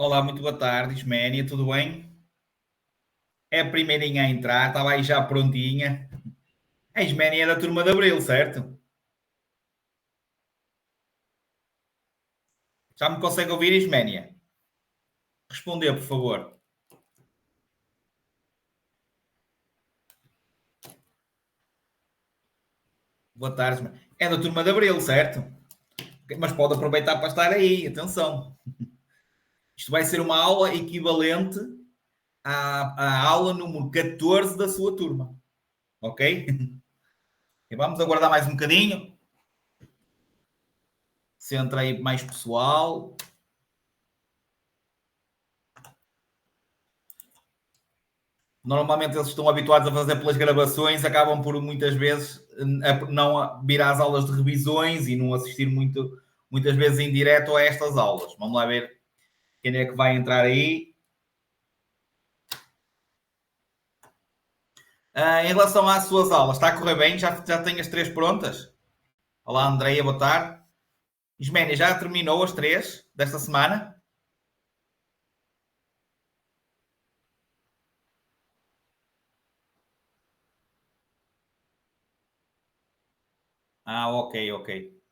Olá, muito boa tarde, Isménia, tudo bem? É a primeirinha a entrar, estava aí já prontinha. A Isménia é da turma de Abril, certo? Já me consegue ouvir, Isménia? Respondeu, por favor. Boa tarde, Isménia. É da turma de Abril, certo? Mas pode aproveitar para estar aí, atenção. Isto vai ser uma aula equivalente à aula número 14 da sua turma, ok? E vamos aguardar mais um bocadinho. Se entra aí mais pessoal. Normalmente eles estão habituados a fazer pelas gravações, acabam por muitas vezes não vir às aulas de revisões e não assistir muitas vezes em direto a estas aulas. Vamos lá ver quem é que vai entrar aí. Em relação às suas aulas, está a correr bem? Já tem as três prontas? Olá, Andreia, boa tarde. Isménia, já terminou as três desta semana? Ok, ok.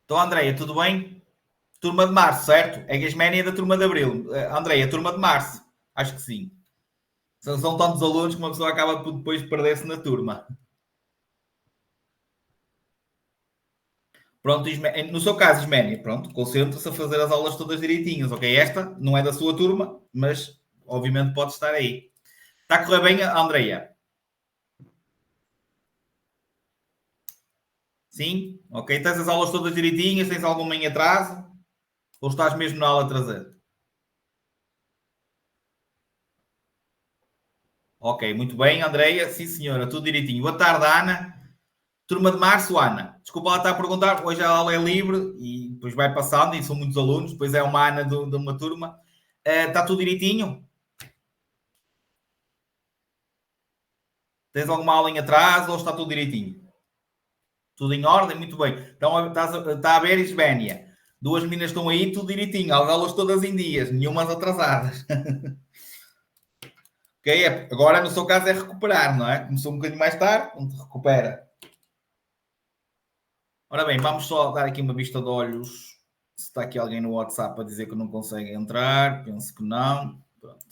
Então, Andreia, tudo bem? Turma de março, certo? É que a Isménia é da turma de abril. Andreia, turma de março. Acho que sim. São tantos alunos que uma pessoa acaba por depois perder-se na turma. Pronto, no seu caso, Isménia, pronto, concentre-se a fazer as aulas todas direitinhas, ok? Esta não é da sua turma, mas obviamente pode estar aí. Está a correr bem, Andreia? Sim? Ok? Tens as aulas todas direitinhas? Tens alguma em atraso? Ou estás mesmo na aula traseira? Ok, muito bem, Andreia. Sim, senhora, tudo direitinho. Boa tarde, Ana. Turma de março, Ana. Desculpa lá estar a perguntar, hoje a aula é livre e depois vai passando e são muitos alunos, depois é uma Ana de uma turma. Está tudo direitinho? Tens alguma aula em atraso ou está tudo direitinho? Tudo em ordem? Muito bem. Então está a ver, Isbénia. Duas meninas estão aí, tudo direitinho. As aulas todas em dias, nenhumas atrasadas. Ok? Agora, no seu caso, é recuperar, não é? Começou um bocadinho mais tarde, onde recupera. Ora bem, vamos só dar aqui uma vista de olhos. Se está aqui alguém no WhatsApp a dizer que não consegue entrar, penso que não. Pronto.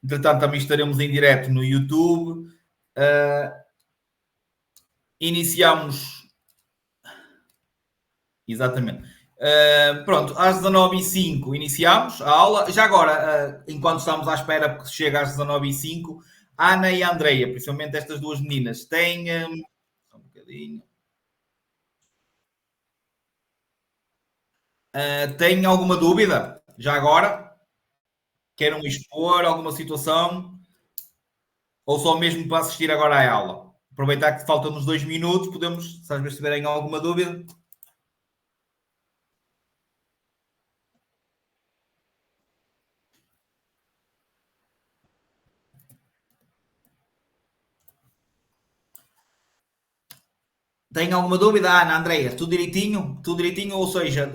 Entretanto, também estaremos em direto no YouTube. Iniciamos. Exatamente. Pronto, às 19h05 iniciamos a aula. Já agora, enquanto estamos à espera que chegue às 19h05, a Ana e a Andreia, principalmente estas duas meninas, têm. Só um bocadinho. Têm alguma dúvida? Já agora? Queiram expor alguma situação? Ou só mesmo para assistir agora à aula? Aproveitar que faltam-nos 2 minutos, podemos, se às vezes tiverem alguma dúvida. Tem alguma dúvida, Ana, Andreia? Tudo direitinho? Tudo direitinho? Ou seja,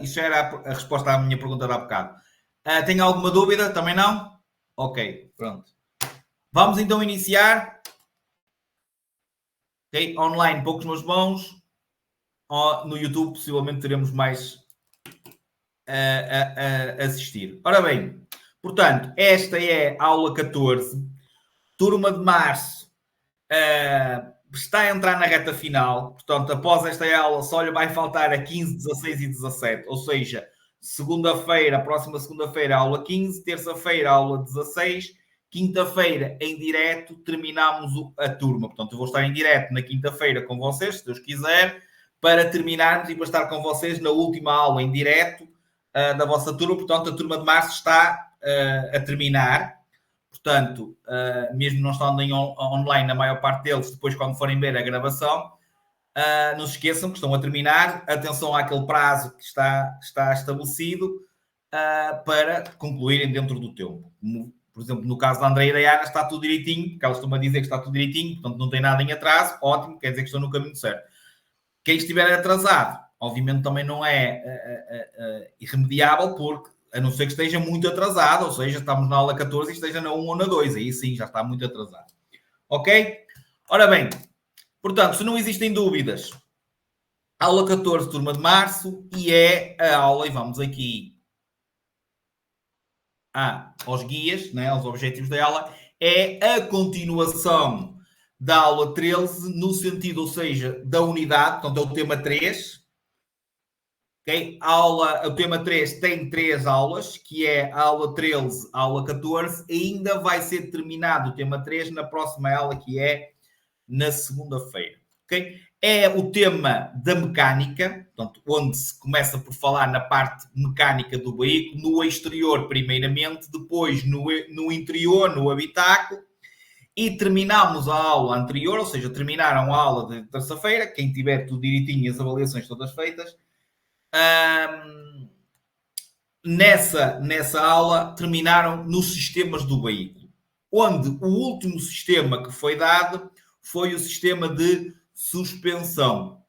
isso era a resposta à minha pergunta de há bocado. Tem alguma dúvida? Também não? Ok, pronto. Vamos então iniciar. Okay? Online, poucos meus bons. No YouTube, possivelmente teremos mais a assistir. Ora bem, portanto, esta é a aula 14, turma de março. Está a entrar na reta final, portanto, após esta aula só lhe vai faltar a 15, 16 e 17, ou seja, segunda-feira, próxima segunda-feira, aula 15, terça-feira, aula 16, quinta-feira, em direto, terminamos a turma. Portanto, eu vou estar em direto na quinta-feira com vocês, se Deus quiser, para terminarmos e para estar com vocês na última aula em direto da vossa turma. Portanto, a turma de março está a terminar. Portanto, mesmo não estando online a maior parte deles, depois quando forem ver a gravação, não se esqueçam que estão a terminar. Atenção àquele prazo que está estabelecido para concluírem dentro do tempo. Como, por exemplo, no caso da Andreia e da Ana, está tudo direitinho, porque elas estão a dizer que está tudo direitinho, portanto não tem nada em atraso, ótimo, quer dizer que estão no caminho certo. Quem estiver atrasado, obviamente também não é irremediável, porque a não ser que esteja muito atrasado, ou seja, estamos na aula 14 e esteja na 1 ou na 2, aí sim já está muito atrasado. Ok? Ora bem, portanto, se não existem dúvidas, aula 14, turma de março, e é a aula, e vamos aqui aos guias, né, aos objetivos da aula, é a continuação da aula 13, no sentido, ou seja, da unidade, portanto é o tema 3. Okay? O tema 3 tem 3 aulas, que é a aula 13, a aula 14, ainda vai ser terminado o tema 3 na próxima aula, que é na segunda-feira. Okay? É o tema da mecânica, portanto, onde se começa por falar na parte mecânica do veículo, no exterior primeiramente, depois no interior, no habitáculo, e terminamos a aula anterior, ou seja, terminaram a aula de terça-feira, quem tiver tudo direitinho, as avaliações todas feitas, nessa aula terminaram nos sistemas do veículo, onde o último sistema que foi dado foi o sistema de suspensão.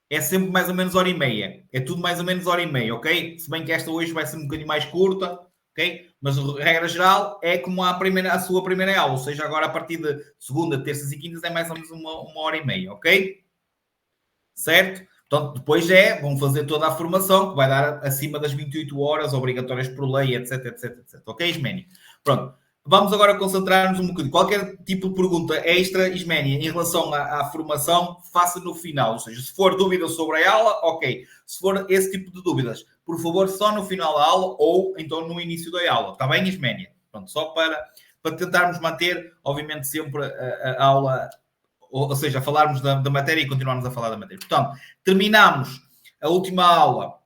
É sempre mais ou menos hora e meia. É tudo mais ou menos hora e meia, ok? Se bem que esta hoje vai ser um bocadinho mais curta, ok? Mas a regra geral é como a sua primeira aula, ou seja, agora a partir de segunda, terças e quintas é mais ou menos uma hora e meia, ok? Certo? Portanto, depois vão fazer toda a formação, que vai dar acima das 28 horas, obrigatórias por lei, etc, etc, etc. Ok, Isménia? Pronto. Vamos agora concentrar-nos um bocadinho. Qualquer tipo de pergunta extra, Isménia, em relação à formação, faça no final. Ou seja, se for dúvida sobre a aula, ok. Se for esse tipo de dúvidas, por favor, só no final da aula ou então no início da aula. Está bem, Isménia? Pronto, só para tentarmos manter, obviamente, sempre a aula, ou seja, falarmos da matéria e continuarmos a falar da matéria. Portanto, terminamos a última aula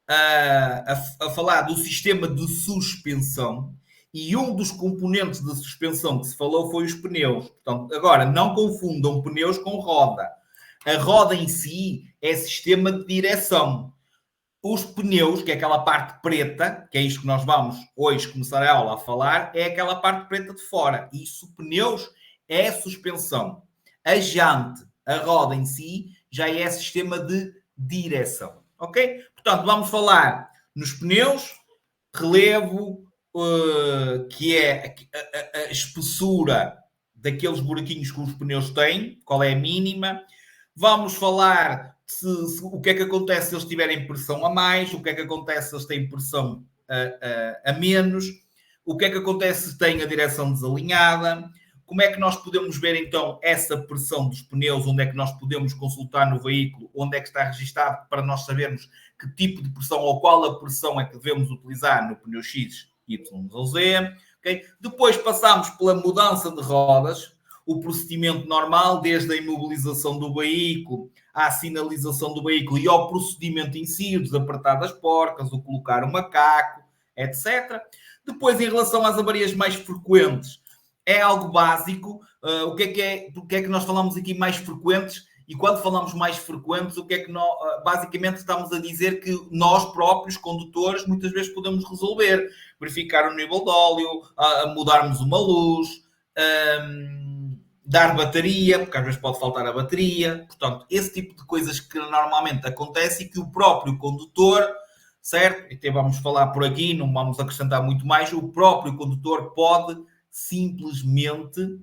a falar do sistema de suspensão, e um dos componentes de suspensão que se falou foi os pneus. Portanto, agora, não confundam pneus com roda. A roda em si é sistema de direção. Os pneus, que é aquela parte preta, que é isto que nós vamos hoje começar a aula a falar, é aquela parte preta de fora. Isso, pneus, é suspensão. A jante, a roda em si, já é sistema de direção. Ok? Portanto, vamos falar nos pneus, relevo, que é a espessura daqueles buraquinhos que os pneus têm, qual é a mínima. Vamos falar o que é que acontece se eles tiverem pressão a mais, o que é que acontece se eles têm pressão a menos, o que é que acontece se têm a direção desalinhada, como é que nós podemos ver então essa pressão dos pneus, onde é que nós podemos consultar no veículo, onde é que está registado para nós sabermos que tipo de pressão ou qual a pressão é que devemos utilizar no pneu X, Y ou Z. Okay? Depois passamos pela mudança de rodas, o procedimento normal, desde a imobilização do veículo, à sinalização do veículo e ao procedimento em si, o desapertar das porcas, o colocar o macaco, etc. Depois, em relação às avarias mais frequentes, é algo básico. O que é que nós falamos aqui mais frequentes? E quando falamos mais frequentes, o que é que nós, basicamente estamos a dizer que nós próprios, condutores, muitas vezes podemos resolver. Verificar o nível de óleo, mudarmos uma luz, dar bateria, porque às vezes pode faltar a bateria. Portanto, esse tipo de coisas que normalmente acontece e que o próprio condutor, certo? Até vamos falar por aqui, não vamos acrescentar muito mais, o próprio condutor pode simplesmente,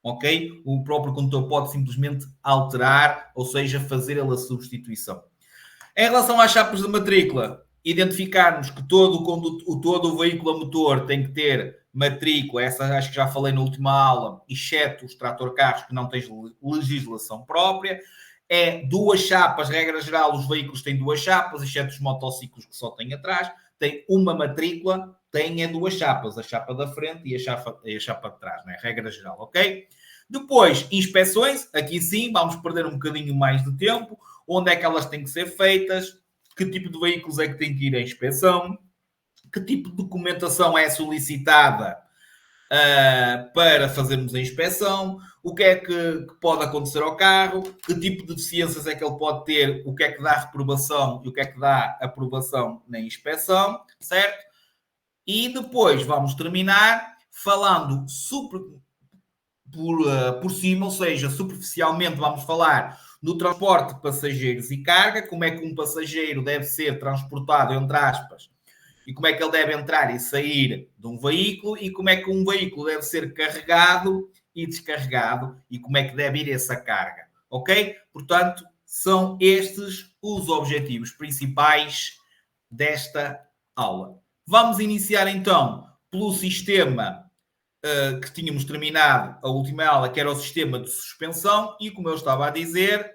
ok? O próprio condutor pode simplesmente alterar, ou seja, fazer a substituição. Em relação às chapas de matrícula, identificarmos que todo o veículo a motor tem que ter matrícula, essa acho que já falei na última aula, exceto os trator-carros que não têm legislação própria. É 2 chapas, regra geral, os veículos têm 2 chapas, exceto os motociclos que só têm atrás. Tem uma matrícula, tem 2 chapas, a chapa da frente e a chapa de trás, né? Regra geral, ok? Depois, inspeções, aqui sim, vamos perder um bocadinho mais de tempo. Onde é que elas têm que ser feitas? Que tipo de veículos é que tem que ir à inspeção? Que tipo de documentação é solicitada para fazermos a inspeção? O que é que pode acontecer ao carro? Que tipo de deficiências é que ele pode ter? O que é que dá reprovação e o que é que dá aprovação na inspeção, certo? E depois vamos terminar falando por cima, ou seja, superficialmente vamos falar no transporte de passageiros e carga, como é que um passageiro deve ser transportado, entre aspas, e como é que ele deve entrar e sair de um veículo, e como é que um veículo deve ser carregado e descarregado, e como é que deve ir essa carga, ok? Portanto, são estes os objetivos principais desta aula. Vamos iniciar então pelo sistema que tínhamos terminado a última aula, que era o sistema de suspensão, e como eu estava a dizer,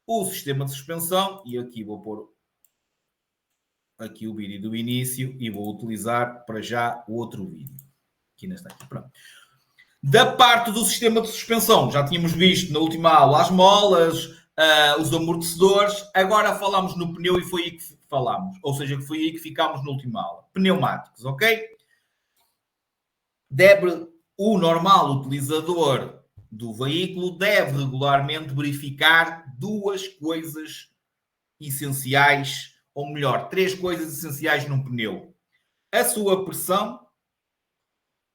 o sistema de suspensão, e aqui vou pôr aqui o vídeo do início e vou utilizar para já o outro vídeo. Aqui nesta aqui, pronto. Da parte do sistema de suspensão, já tínhamos visto na última aula as molas, os amortecedores, agora falamos no pneu e foi aí que falámos, ou seja, foi aí que ficámos na última aula. Pneumáticos, ok? O normal utilizador do veículo deve regularmente verificar duas coisas essenciais, ou melhor, três coisas essenciais num pneu: a sua pressão,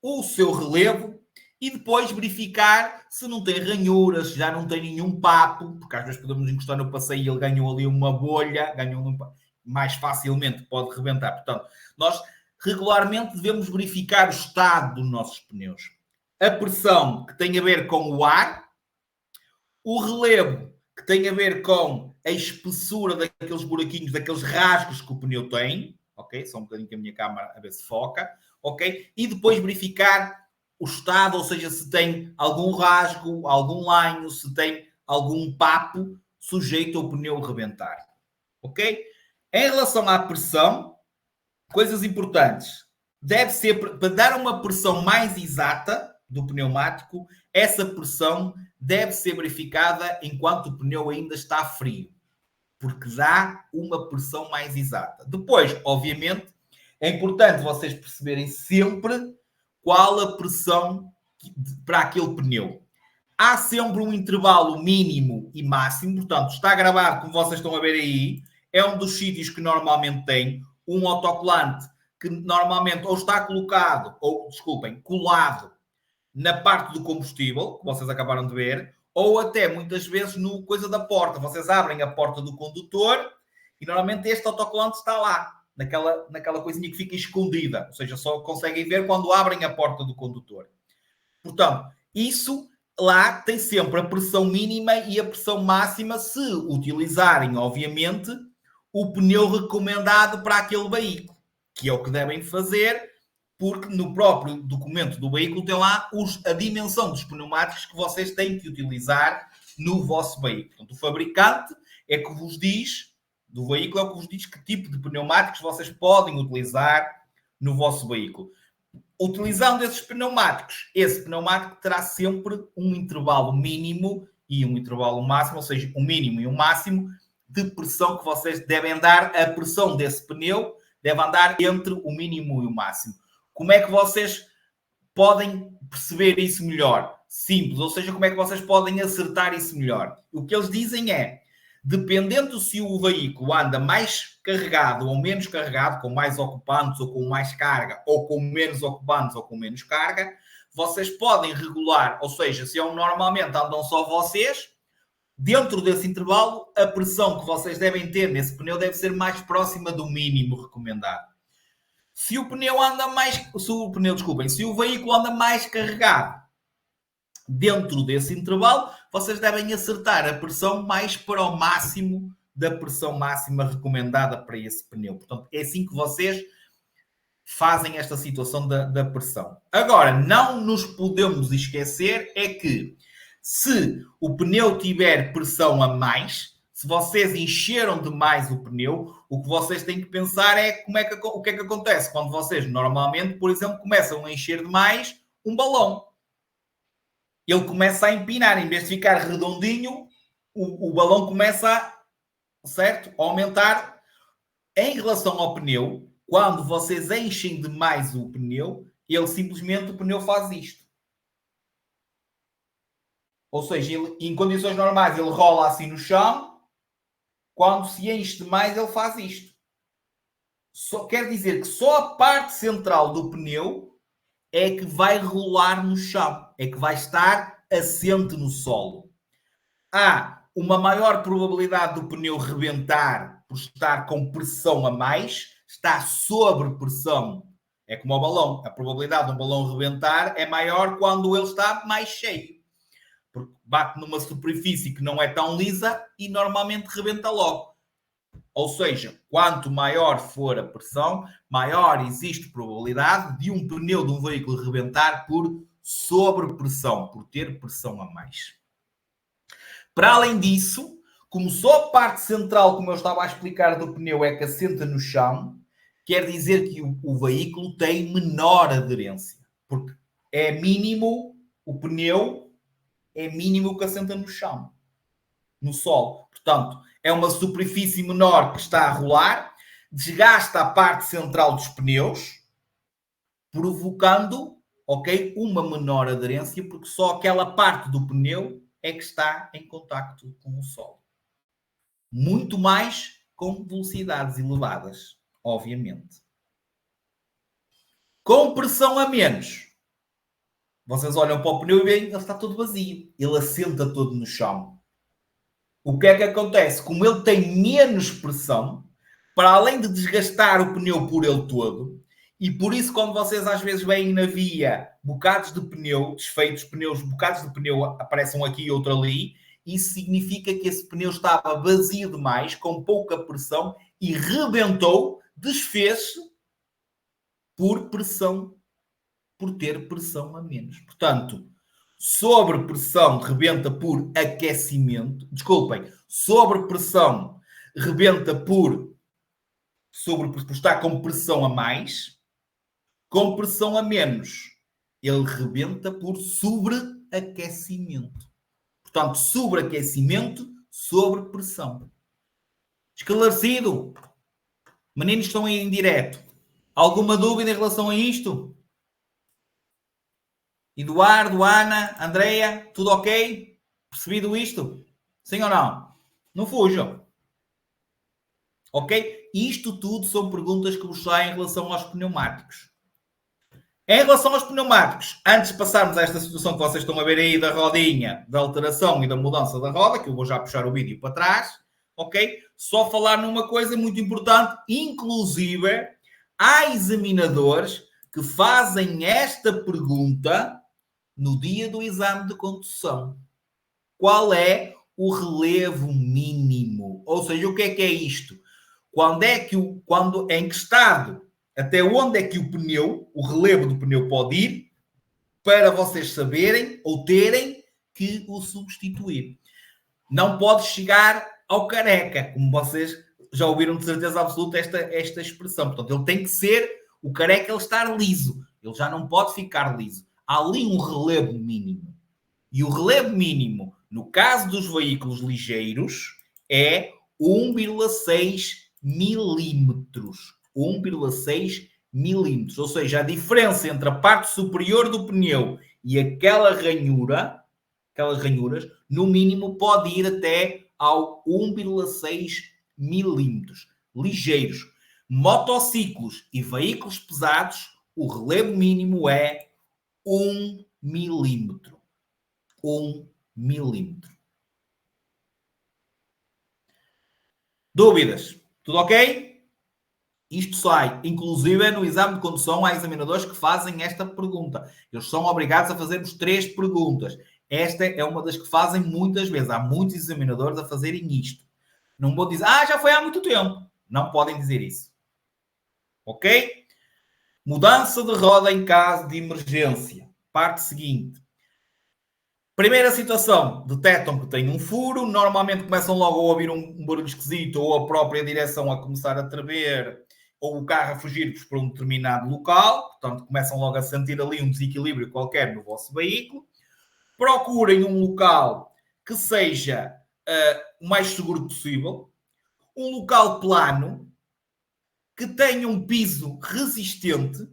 o seu relevo e depois verificar se não tem ranhuras, se já não tem nenhum papo, porque às vezes podemos encostar no passeio e ele ganhou ali uma bolha, mais facilmente pode rebentar. Portanto, nós regularmente devemos verificar o estado dos nossos pneus. A pressão, que tem a ver com o ar, o relevo, que tem a ver com a espessura daqueles buraquinhos, daqueles rasgos que o pneu tem, ok? Só um bocadinho que a minha câmera a ver se foca, ok? E depois verificar o estado, ou seja, se tem algum rasgo, algum lanho, se tem algum papo sujeito ao pneu rebentar, ok? Em relação à pressão, coisas importantes. Deve ser, para dar uma pressão mais exata do pneumático, essa pressão deve ser verificada enquanto o pneu ainda está frio, porque dá uma pressão mais exata. Depois, obviamente, é importante vocês perceberem sempre qual a pressão para aquele pneu. Há sempre um intervalo mínimo e máximo, portanto, está gravado, como vocês estão a ver aí, é um dos sítios que normalmente tem um autocolante que normalmente ou está colocado, ou, desculpem, colado na parte do combustível, que vocês acabaram de ver, ou até muitas vezes no coisa da porta. Vocês abrem a porta do condutor e normalmente este autocolante está lá, naquela coisinha que fica escondida, ou seja, só conseguem ver quando abrem a porta do condutor. Portanto, isso lá tem sempre a pressão mínima e a pressão máxima se utilizarem, obviamente, o pneu recomendado para aquele veículo, que é o que devem fazer, porque no próprio documento do veículo tem lá a dimensão dos pneumáticos que vocês têm que utilizar no vosso veículo. Portanto, o fabricante é que vos diz, do veículo é o que vos diz que tipo de pneumáticos vocês podem utilizar no vosso veículo. Utilizando esses pneumáticos, esse pneumático terá sempre um intervalo mínimo e um intervalo máximo, ou seja, um mínimo e um máximo de pressão que vocês devem dar. A pressão desse pneu deve andar entre o mínimo e o máximo. Como é que vocês podem perceber isso melhor? Simples, ou seja, como é que vocês podem acertar isso melhor? O que eles dizem é, dependendo se o veículo anda mais carregado ou menos carregado, com mais ocupantes ou com mais carga, ou com menos ocupantes ou com menos carga, vocês podem regular, ou seja, se normalmente andam só vocês, dentro desse intervalo, a pressão que vocês devem ter nesse pneu deve ser mais próxima do mínimo recomendado. Se o veículo anda mais carregado dentro desse intervalo, vocês devem acertar a pressão mais para o máximo da pressão máxima recomendada para esse pneu. Portanto, é assim que vocês fazem esta situação da pressão. Agora, não nos podemos esquecer é que se o pneu tiver pressão a mais, se vocês encheram demais o pneu, o que vocês têm que pensar é o que é que acontece quando vocês normalmente, por exemplo, começam a encher demais um balão. Ele começa a empinar, em vez de ficar redondinho, o balão começa certo? A aumentar. Em relação ao pneu, quando vocês enchem demais o pneu, o pneu faz isto. Ou seja, em condições normais ele rola assim no chão. Quando se enche demais, ele faz isto. Quer dizer que só a parte central do pneu é que vai rolar no chão, é que vai estar assente no solo. Há uma maior probabilidade do pneu rebentar por estar com pressão a mais, está sobre pressão. É como o balão. A probabilidade de um balão rebentar é maior quando ele está mais cheio. Porque bate numa superfície que não é tão lisa e normalmente rebenta logo. Ou seja, quanto maior for a pressão, maior existe probabilidade de um pneu de um veículo rebentar por sobrepressão, por ter pressão a mais. Para além disso, como só a parte central, como eu estava a explicar, do pneu é que assenta no chão, quer dizer que o veículo tem menor aderência. Porque é mínimo, o pneu é mínimo que assenta no chão, no solo. Portanto, é uma superfície menor que está a rolar, desgasta a parte central dos pneus, provocando, ok, uma menor aderência, porque só aquela parte do pneu é que está em contacto com o solo. Muito mais com velocidades elevadas, obviamente. Com pressão a menos, vocês olham para o pneu e veem que ele está todo vazio. Ele assenta todo no chão. O que é que acontece? Como ele tem menos pressão, para além de desgastar o pneu por ele todo, e por isso quando vocês às vezes veem na via bocados de pneu, desfeitos pneus, bocados de pneu aparecem aqui e outro ali, isso significa que esse pneu estava vazio demais, com pouca pressão, e rebentou, desfez-se por pressão, por ter pressão a menos. Portanto, sobre pressão rebenta por aquecimento. Desculpem, sobre pressão rebenta por estar com pressão a mais. Com pressão a menos, ele rebenta por sobreaquecimento. Portanto, sobreaquecimento sobre pressão. Esclarecido? Meninos que estão aí em direto. Alguma dúvida em relação a isto? Eduardo, Ana, Andreia, tudo ok? Percebido isto? Sim ou não? Não fujam. Ok? Isto tudo são perguntas que vos saem em relação aos pneumáticos. Em relação aos pneumáticos, antes de passarmos a esta situação que vocês estão a ver aí da rodinha, da alteração e da mudança da roda, que eu vou já puxar o vídeo para trás, ok? Só falar numa coisa muito importante, inclusive há examinadores que fazem esta pergunta no dia do exame de condução. Qual é o relevo mínimo? Ou seja, o que é isto? Em que estado, até onde é que o relevo do pneu pode ir, para vocês saberem ou terem que o substituir. Não pode chegar ao careca, como vocês já ouviram de certeza absoluta esta expressão. Portanto, ele tem que ser, o careca, ele estar liso. Ele já não pode ficar liso. Há ali um relevo mínimo. E o relevo mínimo, no caso dos veículos ligeiros, é 1,6 milímetros. 1,6 milímetros. Ou seja, a diferença entre a parte superior do pneu e aquelas ranhuras, no mínimo pode ir até ao 1,6 milímetros. Ligeiros. Motociclos e veículos pesados, o relevo mínimo é 1 milímetro. 1 milímetro. Dúvidas? Tudo ok? Isto sai, inclusive no exame de condução, há examinadores que fazem esta pergunta. Eles são obrigados a fazermos 3 perguntas. Esta é uma das que fazem muitas vezes. Há muitos examinadores a fazerem isto. Não vou dizer, já foi há muito tempo. Não podem dizer isso. Ok? Mudança de roda em caso de emergência. Parte seguinte. Primeira situação, detectam que tem um furo, normalmente começam logo a ouvir um barulho esquisito ou a própria direção a começar a tremer ou o carro a fugir-vos para um determinado local, portanto começam logo a sentir ali um desequilíbrio qualquer no vosso veículo. Procurem um local que seja o mais seguro possível, um local plano, que tenha um piso resistente.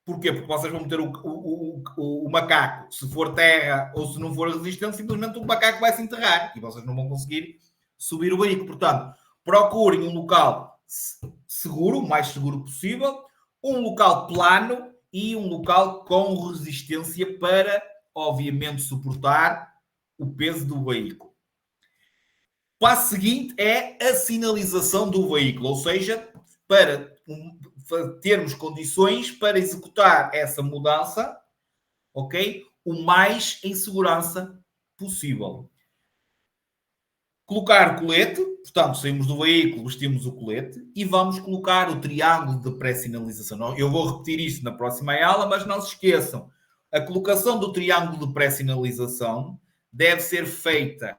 Porquê? Porque vocês vão meter o macaco, se for terra ou se não for resistente, simplesmente o macaco vai se enterrar e vocês não vão conseguir subir o veículo. Portanto, procurem um local seguro, o mais seguro possível, um local plano e um local com resistência para, obviamente, suportar o peso do veículo. passo seguinte é a sinalização do veículo, ou seja, para termos condições para executar essa mudança, ok? O mais em segurança possível. Colocar colete, portanto, saímos do veículo, vestimos o colete e vamos colocar o triângulo de pré-sinalização. Eu vou repetir isto na próxima aula, mas não se esqueçam, a colocação do triângulo de pré-sinalização deve ser feita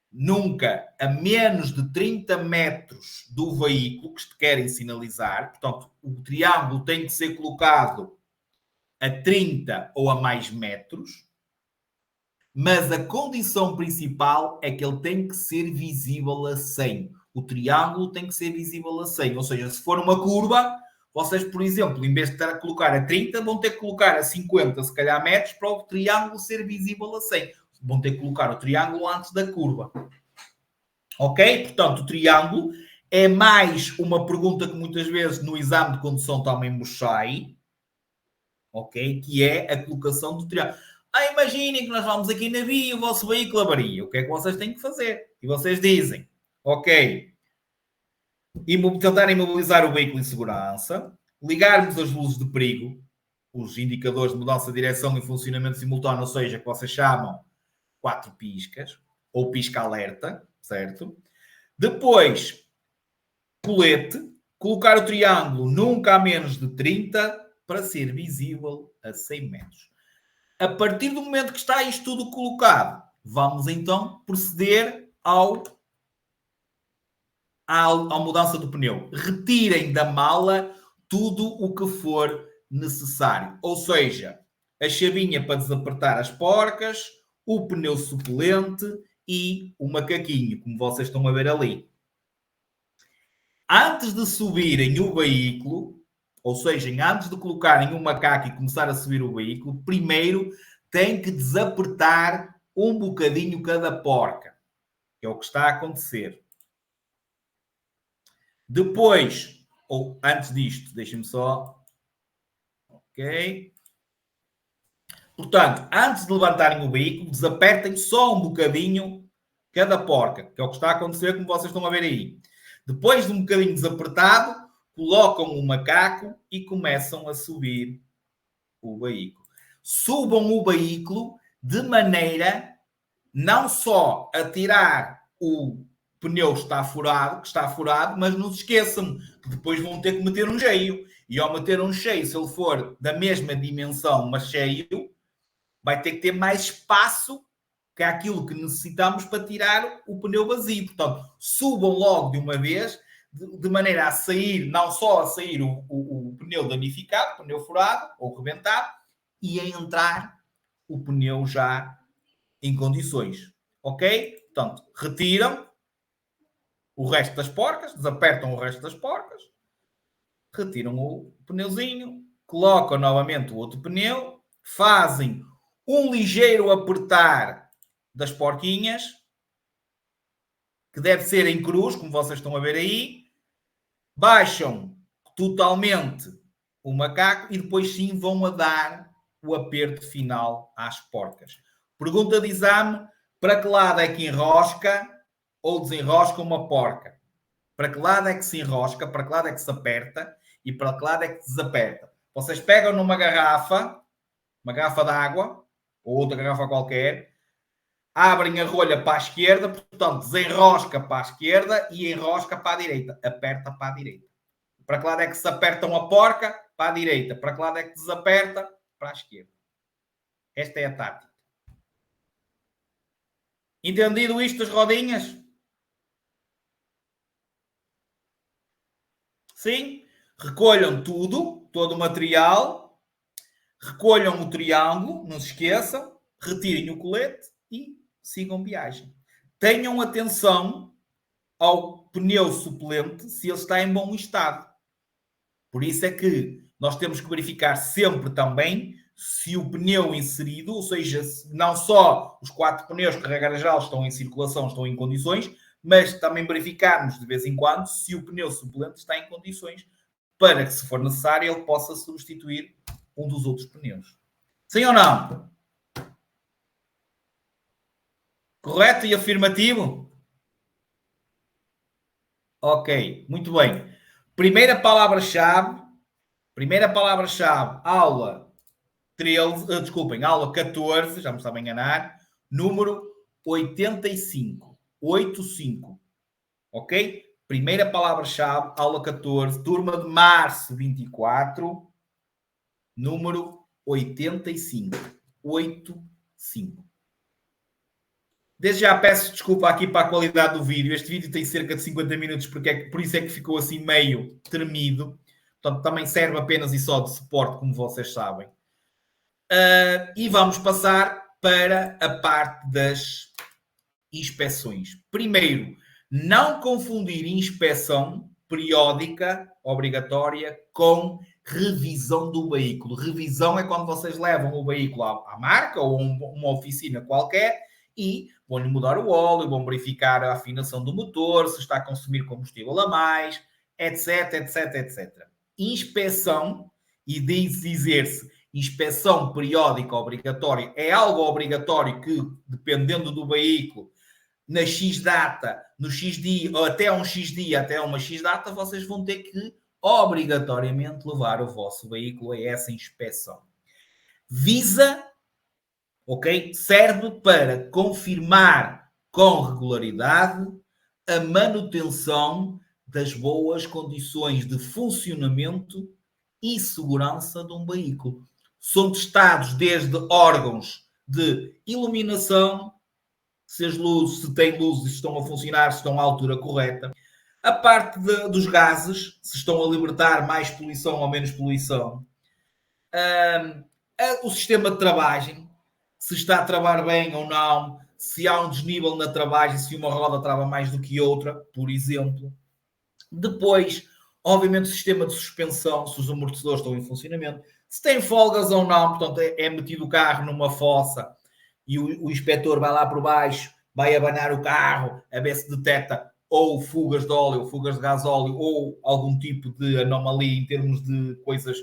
nunca a menos de 30 metros do veículo que querem sinalizar. Portanto, o triângulo tem que ser colocado a 30 ou a mais metros, mas a condição principal é que ele tem que ser visível a 100. O triângulo tem que ser visível a 100. Ou seja, se for uma curva, vocês, por exemplo, em vez de ter a colocar a 30, vão ter que colocar a 50, se calhar, metros para o triângulo ser visível a 100. Vão ter que colocar o triângulo antes da curva. Ok? Portanto, o triângulo é mais uma pergunta que muitas vezes no exame de condução também me sai, ok? Que é a colocação do triângulo. Imaginem que nós vamos aqui na via e o vosso veículo avaria. O que é que vocês têm que fazer? E vocês dizem, ok, tentar imobilizar o veículo em segurança, ligarmos as luzes de perigo, os indicadores de mudança de direção e funcionamento simultâneo, ou seja, que vocês chamam 4 piscas, ou pisca-alerta, certo? Depois, colete, colocar o triângulo nunca a menos de 30 para ser visível a 100 metros. A partir do momento que está isto tudo colocado, vamos então proceder à mudança do pneu. Retirem da mala tudo o que for necessário. Ou seja, a chavinha para desapertar as porcas, o pneu suplente e o macaquinho, como vocês estão a ver ali. Antes de subirem o veículo, ou seja, antes de colocarem um macaco e começar a subir o veículo, primeiro tem que desapertar um bocadinho cada porca. É o que está a acontecer. Depois, ou antes disto, deixem-me só. Ok. Portanto, antes de levantarem o veículo, desapertem só um bocadinho cada porca, que é o que está a acontecer, como vocês estão a ver aí. Depois de um bocadinho desapertado, colocam o macaco e começam a subir o veículo. Subam o veículo de maneira não só a tirar o pneu que está furado, mas não se esqueçam que depois vão ter que meter um cheio. E ao meter um cheio, se ele for da mesma dimensão, mas cheio, vai ter que ter mais espaço que aquilo que necessitamos para tirar o pneu vazio. Portanto, subam logo de uma vez, de maneira a sair, não só a sair o pneu danificado, o pneu furado ou rebentado, e a entrar o pneu já em condições. Ok? Portanto, retiram o resto das porcas, desapertam o resto das porcas, retiram o pneuzinho, colocam novamente o outro pneu, fazem um ligeiro apertar das porquinhas, que deve ser em cruz, como vocês estão a ver aí, baixam totalmente o macaco e depois sim vão a dar o aperto final às porcas. Pergunta de exame, para que lado é que enrosca ou desenrosca uma porca? Para que lado é que se enrosca, para que lado é que se aperta e para que lado é que desaperta? Vocês pegam numa garrafa, uma garrafa de água ou outra garrafa qualquer, abrem a rolha para a esquerda, portanto desenrosca para a esquerda e enrosca para a direita, aperta para a direita. Para que lado é que se apertam a porca? Para a direita. Para que lado é que desaperta? Para a esquerda. Esta é a tática. Entendido isto das rodinhas? Sim? Recolham tudo, todo o material, recolham o triângulo, não se esqueçam, retirem o colete e sigam viagem. Tenham atenção ao pneu suplente se ele está em bom estado. Por isso é que nós temos que verificar sempre também se o pneu inserido, ou seja, não só os 4 pneus que, regra geral, estão em circulação, estão em condições, mas também verificarmos de vez em quando se o pneu suplente está em condições para que, se for necessário, ele possa substituir um dos outros pneus. Sim ou não? Correto e afirmativo? Ok, muito bem. Primeira palavra-chave, aula 13, desculpem, aula 14, já me estava a enganar, número 85. 85. Ok? Primeira palavra-chave, aula 14, turma de março 24, número 85. 85. Desde já peço desculpa aqui para a qualidade do vídeo. Este vídeo tem cerca de 50 minutos, por isso é que ficou assim meio tremido. Portanto, também serve apenas e só de suporte, como vocês sabem. E vamos passar para a parte das inspeções. Primeiro, não confundir inspeção periódica, obrigatória, com revisão do veículo. Revisão é quando vocês levam o veículo à marca ou a uma oficina qualquer e vão-lhe mudar o óleo, vão verificar a afinação do motor, se está a consumir combustível a mais, etc, etc, etc. Inspeção, e dizer-se inspeção periódica obrigatória, é algo obrigatório que, dependendo do veículo, na X data, no X dia, ou até um X dia, até uma X data, vocês vão ter que obrigatoriamente levar o vosso veículo a essa inspeção. Visa, ok? Serve para confirmar com regularidade a manutenção das boas condições de funcionamento e segurança de um veículo. São testados desde órgãos de iluminação, se as luzes, se têm luzes, se estão a funcionar, se estão à altura correta. A parte dos gases, se estão a libertar mais poluição ou menos poluição. O sistema de travagem, se está a travar bem ou não, se há um desnível na travagem, se uma roda trava mais do que outra, por exemplo. Depois, obviamente, o sistema de suspensão, se os amortecedores estão em funcionamento, se tem folgas ou não, portanto, é metido o carro numa fossa e o inspetor vai lá por baixo, vai abanar o carro, a ver se detecta ou fugas de óleo, fugas de gasóleo, ou algum tipo de anomalia em termos de coisas,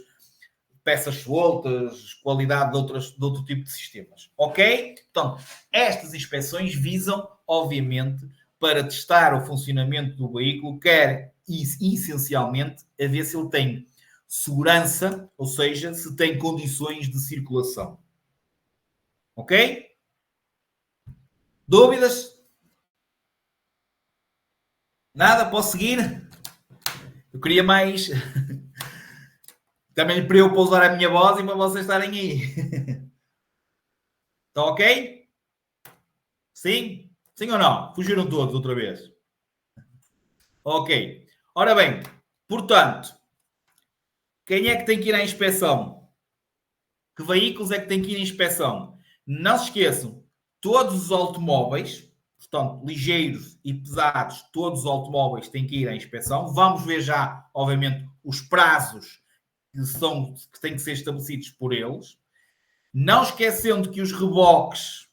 peças soltas, qualidade de outro tipo de sistemas. Ok? Então, estas inspeções visam, obviamente, para testar o funcionamento do veículo, quer essencialmente a ver se ele tem segurança, ou seja, se tem condições de circulação. Ok? Dúvidas? Nada? Posso seguir? Eu queria mais. Também para eu pousar a minha voz e para vocês estarem aí. Está ok? Sim? Sim ou não? Fugiram todos outra vez? Ok. Ora bem, portanto, quem é que tem que ir à inspeção? Que veículos é que tem que ir à inspeção? Não se esqueçam, todos os automóveis, portanto, ligeiros e pesados, todos os automóveis têm que ir à inspeção. Vamos ver já, obviamente, os prazos que têm que ser estabelecidos por eles. Não esquecendo que os reboques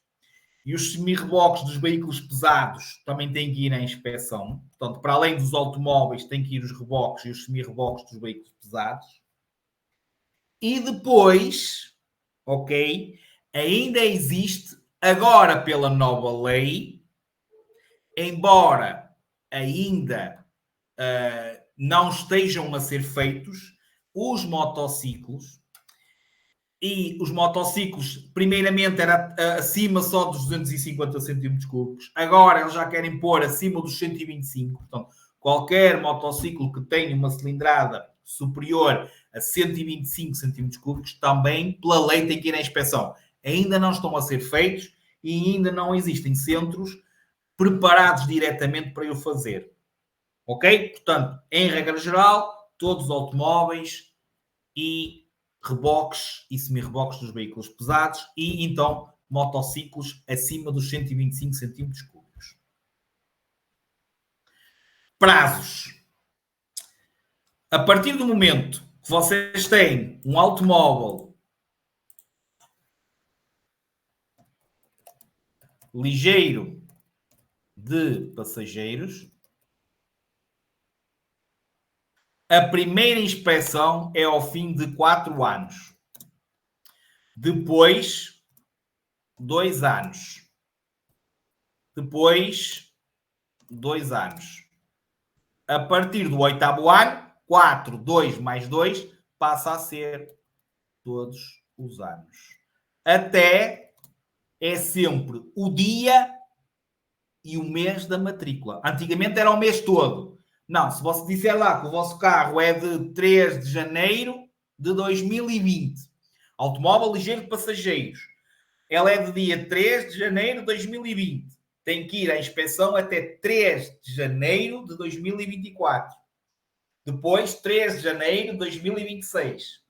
e os semi-reboques dos veículos pesados também têm que ir à inspeção. Portanto, para além dos automóveis, têm que ir os reboques e os semi-reboques dos veículos pesados. E depois, ok, ainda existe, agora pela nova lei, embora ainda não estejam a ser feitos, os motociclos, e os motociclos, primeiramente era acima só dos 250 centímetros cúbicos, agora eles já querem pôr acima dos 125, portanto, qualquer motociclo que tenha uma cilindrada superior a 125 centímetros cúbicos, também, pela lei, tem que ir à inspeção. Ainda não estão a ser feitos e ainda não existem centros preparados diretamente para o fazer. Ok? Portanto, em regra geral, todos os automóveis e reboques e semi-reboques dos veículos pesados e, então, motociclos acima dos 125 centímetros cúbicos. Prazos. A partir do momento que vocês têm um automóvel ligeiro de passageiros, a primeira inspeção é ao fim de 4 anos. Depois, 2 anos. Depois, 2 anos. A partir do 8º ano, 4, 2 mais 2, passa a ser todos os anos. Até é sempre o dia e o mês da matrícula. Antigamente era o mês todo. Não, se você disser lá que o vosso carro é de 3 de janeiro de 2020, automóvel ligeiro de passageiros, ela é de dia 3 de janeiro de 2020, tem que ir à inspeção até 3 de janeiro de 2024. Depois, 3 de janeiro de 2026.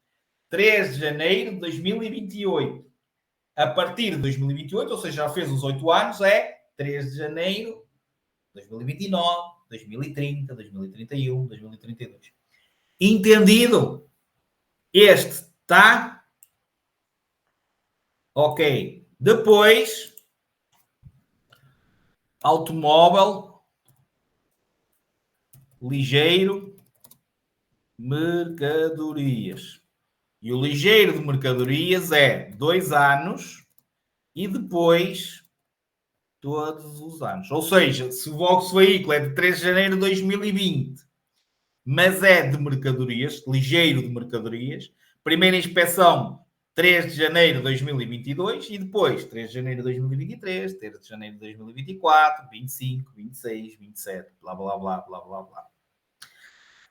3 de janeiro de 2028. A partir de 2028, ou seja, já fez os 8 anos, é 3 de janeiro de 2029, 2030, 2031, 2032. Entendido? Este tá? Ok. Depois, automóvel ligeiro, mercadorias. E o ligeiro de mercadorias é 2 anos e depois todos os anos. Ou seja, se o vosso veículo é de 3 de janeiro de 2020, mas é de mercadorias, ligeiro de mercadorias, primeira inspeção 3 de janeiro de 2022 e depois 3 de janeiro de 2023, 3 de janeiro de 2024, 25, 26, 27, blá, blá, blá, blá, blá, blá.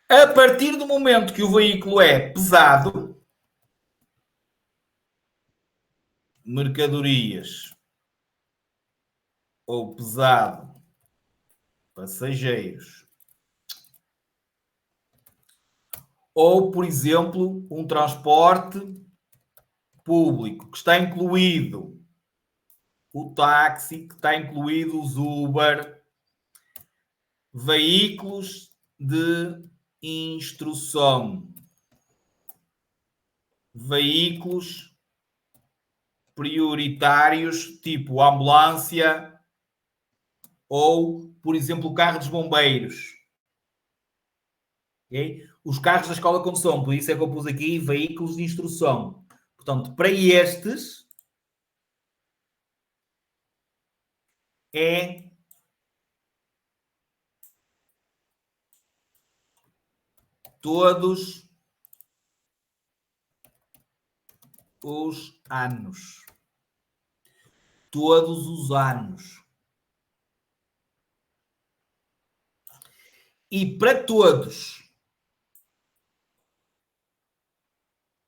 A partir do momento que o veículo é pesado, mercadorias ou pesado, passageiros, ou, por exemplo, um transporte público que está incluído o táxi, que está incluído os Uber, veículos de instrução, veículos prioritários, tipo ambulância ou, por exemplo, o carro dos bombeiros. Okay? Os carros da escola de condução, por isso é que eu pus aqui veículos de instrução. Portanto, para estes é todos os anos. Todos os anos. E para todos,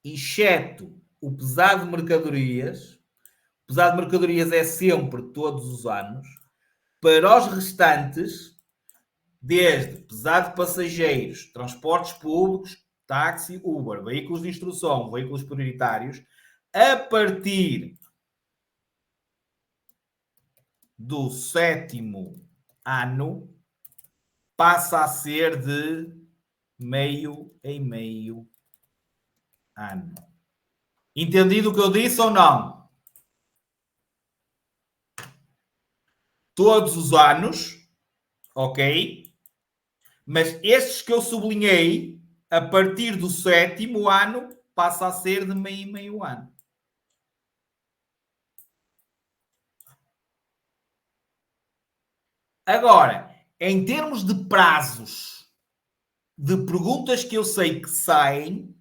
exceto o pesado de mercadorias, o pesado de mercadorias é sempre todos os anos. Para os restantes, desde pesado de passageiros, transportes públicos, táxi, Uber, veículos de instrução, veículos prioritários, a partir do 7º ano, passa a ser de meio em meio ano. Entendido o que eu disse ou não? Todos os anos, ok? Mas estes que eu sublinhei, a partir do 7º ano, passa a ser de meio em meio ano. Agora, em termos de prazos, de perguntas que eu sei que saem,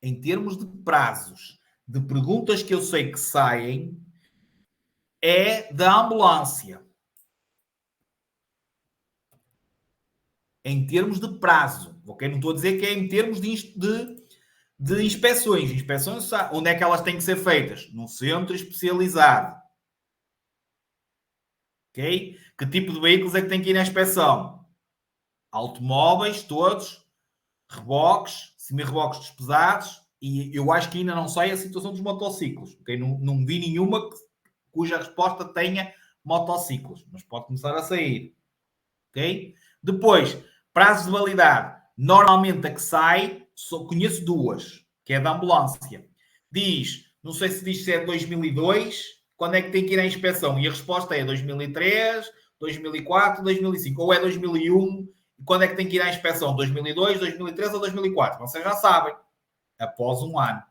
em termos de prazos, de perguntas que eu sei que saem, é da ambulância. Em termos de prazo, ok? Não estou a dizer que é em termos de inspeções. Inspeções, onde é que elas têm que ser feitas? Num centro especializado. Ok? Que tipo de veículos é que tem que ir na inspeção? Automóveis, todos, reboques, semi-reboques despesados, e eu acho que ainda não sei a situação dos motociclos. Okay? Não vi nenhuma cuja resposta tenha motociclos, mas pode começar a sair. Ok? Depois, prazos de validade. Normalmente a que sai, só conheço duas, que é da ambulância. Diz, não sei se diz se é 2002, quando é que tem que ir à inspeção? E a resposta é 2003, 2004, 2005. Ou é 2001, e quando é que tem que ir à inspeção? 2002, 2003 ou 2004? Vocês já sabem. Após um ano.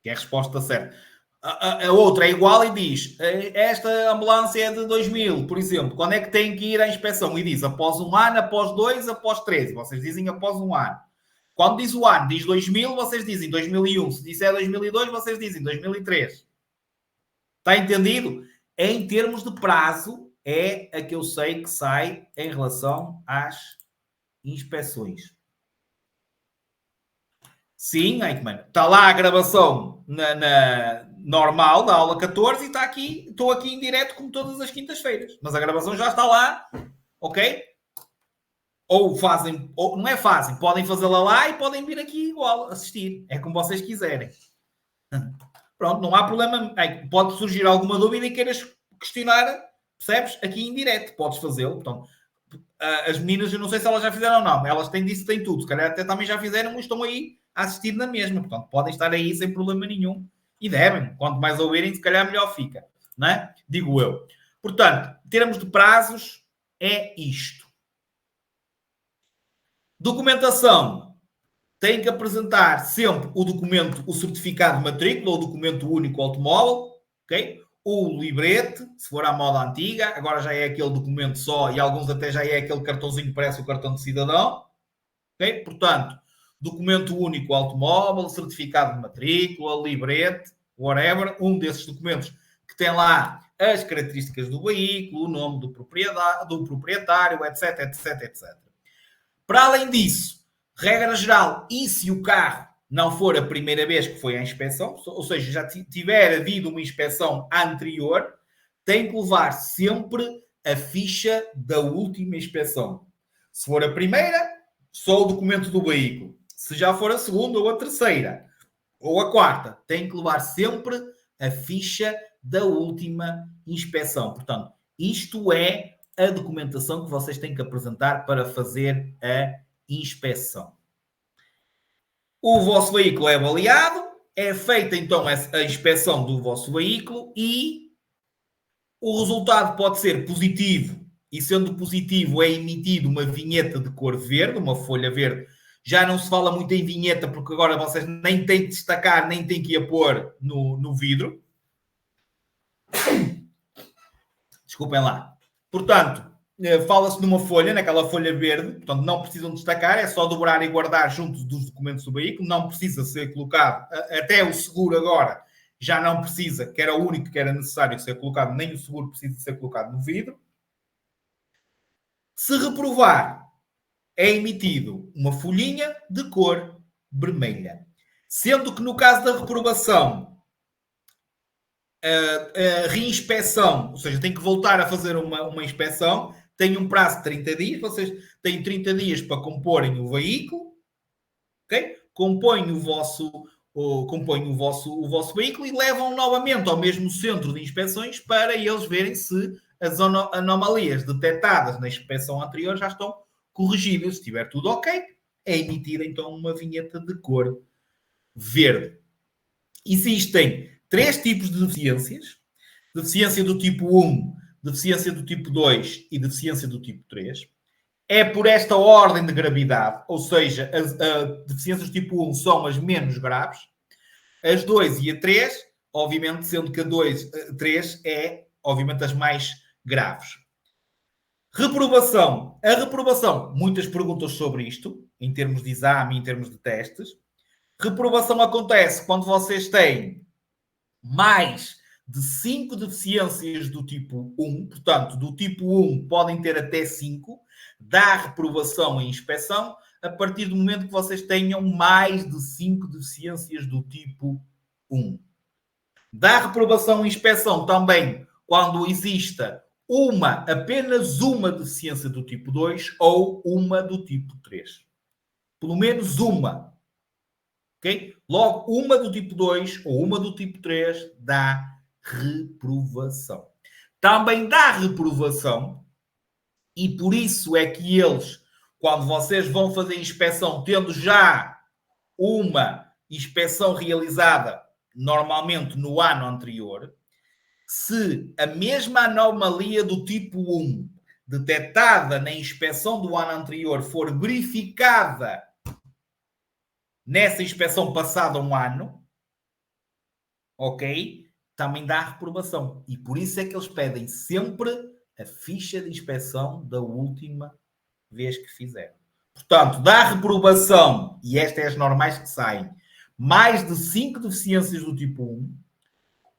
Que é a resposta certa. A outra é igual e diz: esta ambulância é de 2000, por exemplo. Quando é que tem que ir à inspeção? E diz após um ano, após 2, após 13. Vocês dizem após um ano. Quando diz o ano, diz 2000, vocês dizem 2001. Se disser 2002, vocês dizem 2003. Está entendido? Em termos de prazo, é a que eu sei que sai em relação às inspeções. Sim, Eichmann. Está lá a gravação na normal da aula 14 e está aqui, estou aqui em direto como todas as quintas-feiras. Mas a gravação já está lá, ok? Ou fazem, ou não é fazem, podem fazê-la lá e podem vir aqui igual, assistir. É como vocês quiserem. Pronto, não há problema. Pode surgir alguma dúvida e queiras questionar, percebes? Aqui em direto, podes fazê-lo. Portanto, as meninas, eu não sei se elas já fizeram ou não, elas têm disso, têm tudo. Se calhar até também já fizeram e estão aí a assistir na mesma. Portanto, podem estar aí sem problema nenhum. E devem. Quanto mais ouvirem, se calhar melhor fica. Não é? Digo eu. Portanto, em termos de prazos, é isto. Documentação. Tem que apresentar sempre o documento, o certificado de matrícula, o documento único automóvel, ok? O librete, se for à moda antiga, agora já é aquele documento só e alguns até já é aquele cartãozinho que parece o cartão de cidadão, ok? Portanto, documento único automóvel, certificado de matrícula, librete, whatever, um desses documentos que tem lá as características do veículo, o nome do proprietário, etc, etc, etc. Para além disso, regra geral, e se o carro não for a primeira vez que foi à inspeção, ou seja, já tiver havido uma inspeção anterior, tem que levar sempre a ficha da última inspeção. Se for a primeira, só o documento do veículo. Se já for a segunda ou a terceira, ou a quarta, tem que levar sempre a ficha da última inspeção. Portanto, isto é a documentação que vocês têm que apresentar para fazer a inspeção. O vosso veículo é avaliado, é feita então a inspeção do vosso veículo e o resultado pode ser positivo e sendo positivo é emitido uma vinheta de cor verde, uma folha verde. Já não se fala muito em vinheta porque agora vocês nem têm que destacar, nem têm que ir a pôr no vidro. Desculpem lá. Portanto, fala-se numa folha, naquela folha verde, portanto não precisam destacar, é só dobrar e guardar junto dos documentos do veículo, não precisa ser colocado, até o seguro agora já não precisa, que era o único que era necessário ser colocado, nem o seguro precisa ser colocado no vidro. Se reprovar, é emitido uma folhinha de cor vermelha. Sendo que no caso da reprovação, a reinspeção, ou seja, tem que voltar a fazer uma inspeção, tem um prazo de 30 dias, vocês têm 30 dias para comporem o veículo, ok? Compõem o vosso veículo e levam novamente ao mesmo centro de inspeções para eles verem se as anomalias detectadas na inspeção anterior já estão corrigidas. Se estiver tudo ok, é emitida então uma vinheta de cor verde. Existem 3 tipos de deficiências. Deficiência do tipo 1, deficiência do tipo 2 e deficiência do tipo 3. É por esta ordem de gravidade, ou seja, as deficiências do tipo 1 são as menos graves. As 2 e a 3, obviamente, sendo que a 3 é, obviamente, as mais graves. Reprovação. A reprovação, muitas perguntas sobre isto, em termos de exame, em termos de testes. Reprovação acontece quando vocês têm mais de 5 deficiências do tipo 1, portanto, do tipo 1 podem ter até 5, dá reprovação em inspeção a partir do momento que vocês tenham mais de 5 deficiências do tipo 1. Dá reprovação em inspeção também quando exista apenas uma deficiência do tipo 2 ou uma do tipo 3. Pelo menos uma. Okay? Logo, uma do tipo 2 ou uma do tipo 3 dá reprovação. Também dá reprovação e por isso é que eles, quando vocês vão fazer inspeção, tendo já uma inspeção realizada normalmente no ano anterior, se a mesma anomalia do tipo 1 detectada na inspeção do ano anterior for verificada nessa inspeção passada um ano, ok? também dá reprovação. E por isso é que eles pedem sempre a ficha de inspeção da última vez que fizeram. Portanto, dá reprovação, e estas é as normais que saem, mais de 5 deficiências do tipo 1,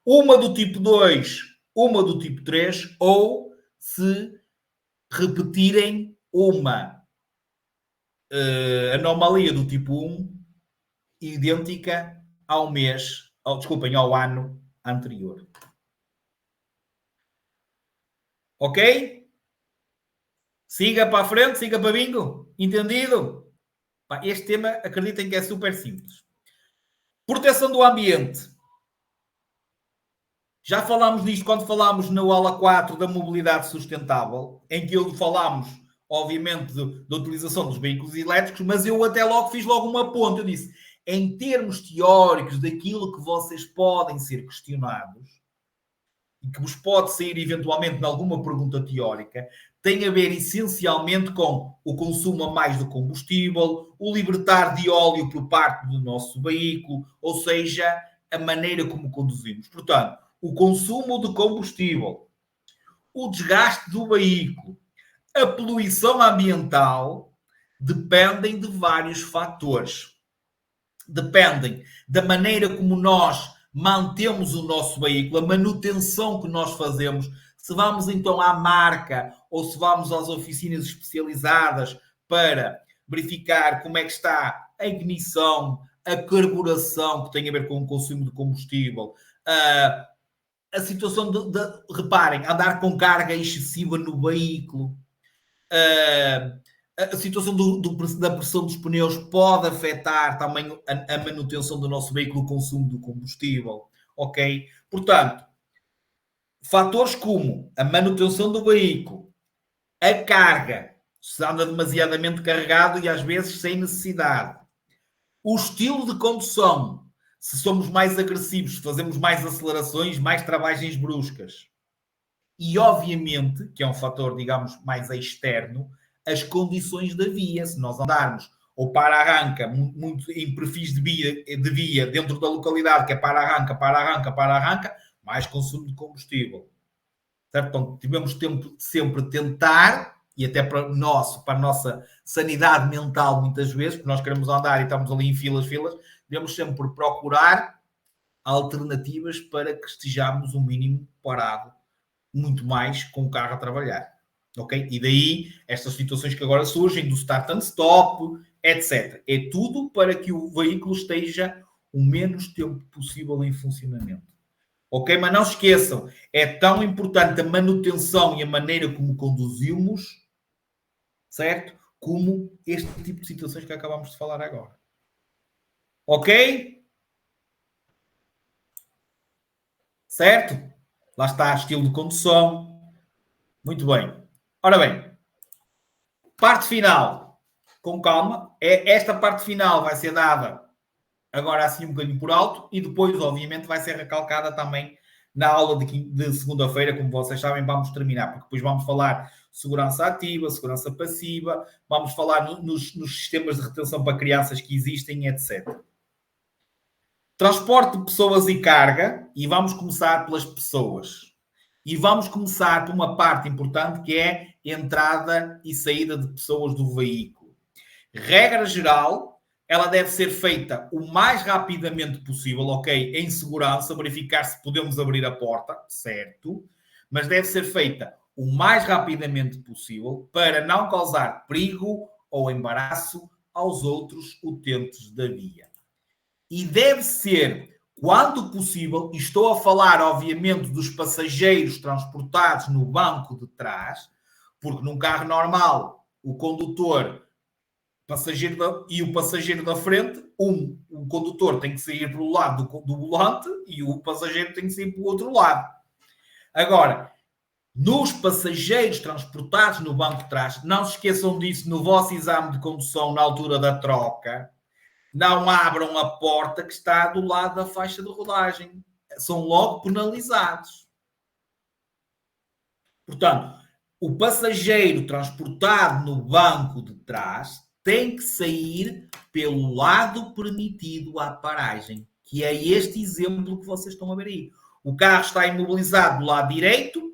uma do tipo 2, uma do tipo 3, ou se repetirem uma anomalia do tipo 1 idêntica ao mês, desculpem, ao ano anterior. Ok? Siga para a frente, siga para bingo. Entendido? Este tema, acreditem que é super simples. Proteção do ambiente. Já falámos disto quando falámos na aula 4 da mobilidade sustentável, em que falámos, obviamente, da utilização dos veículos elétricos, mas eu até logo fiz uma ponte. Eu disse, em termos teóricos daquilo que vocês podem ser questionados, e que vos pode sair eventualmente em alguma pergunta teórica, tem a ver essencialmente com o consumo a mais do combustível, o libertar de óleo por parte do nosso veículo, ou seja, a maneira como conduzimos. Portanto, o consumo de combustível, o desgaste do veículo, a poluição ambiental, dependem de vários fatores. Dependem da maneira como nós mantemos o nosso veículo, a manutenção que nós fazemos, se vamos então à marca ou se vamos às oficinas especializadas para verificar como é que está a ignição, a carburação, que tem a ver com o consumo de combustível, a situação reparem, andar com carga excessiva no veículo, a situação da pressão dos pneus pode afetar também a manutenção do nosso veículo, o consumo do combustível, ok? Portanto, fatores como a manutenção do veículo, a carga, se anda demasiadamente carregado e às vezes sem necessidade, o estilo de condução, se somos mais agressivos, se fazemos mais acelerações, mais travagens bruscas, e obviamente, que é um fator, digamos, mais externo, as condições da via. Se nós andarmos ou para-arranca, muito em perfis de via dentro da localidade, que é para-arranca, mais consumo de combustível. Certo? Então, tivemos tempo de sempre tentar, e até para a nossa sanidade mental, muitas vezes, porque nós queremos andar e estamos ali em filas, devemos sempre procurar alternativas para que estejamos o mínimo parado, muito mais com o carro a trabalhar. Ok? E daí estas situações que agora surgem do start and stop, etc. É tudo para que o veículo esteja o menos tempo possível em funcionamento. Ok? Mas não se esqueçam, é tão importante a manutenção e a maneira como conduzimos, certo? Como este tipo de situações que acabamos de falar agora. Ok? Certo? Lá está, estilo de condução. Muito bem. Ora bem, parte final, com calma. Esta parte final vai ser dada agora assim um bocadinho por alto e depois, obviamente, vai ser recalcada também na aula de segunda-feira, como vocês sabem, vamos terminar, porque depois vamos falar segurança ativa, segurança passiva, vamos falar nos sistemas de retenção para crianças que existem, etc. Transporte de pessoas e carga, e vamos começar pelas pessoas. E vamos começar por uma parte importante que é entrada e saída de pessoas do veículo. Regra geral, ela deve ser feita o mais rapidamente possível, ok? Em segurança, verificar se podemos abrir a porta, certo? Mas deve ser feita o mais rapidamente possível para não causar perigo ou embaraço aos outros utentes da via. E deve ser, quando possível, e estou a falar, obviamente, dos passageiros transportados no banco de trás, porque num carro normal, o condutor e o passageiro da frente, o condutor tem que sair pelo lado do volante e o passageiro tem que sair pelo outro lado. Agora, nos passageiros transportados no banco de trás, não se esqueçam disso no vosso exame de condução na altura da troca, não abram a porta que está do lado da faixa de rodagem. São logo penalizados. Portanto, o passageiro transportado no banco de trás tem que sair pelo lado permitido à paragem, que é este exemplo que vocês estão a ver aí. O carro está imobilizado do lado direito,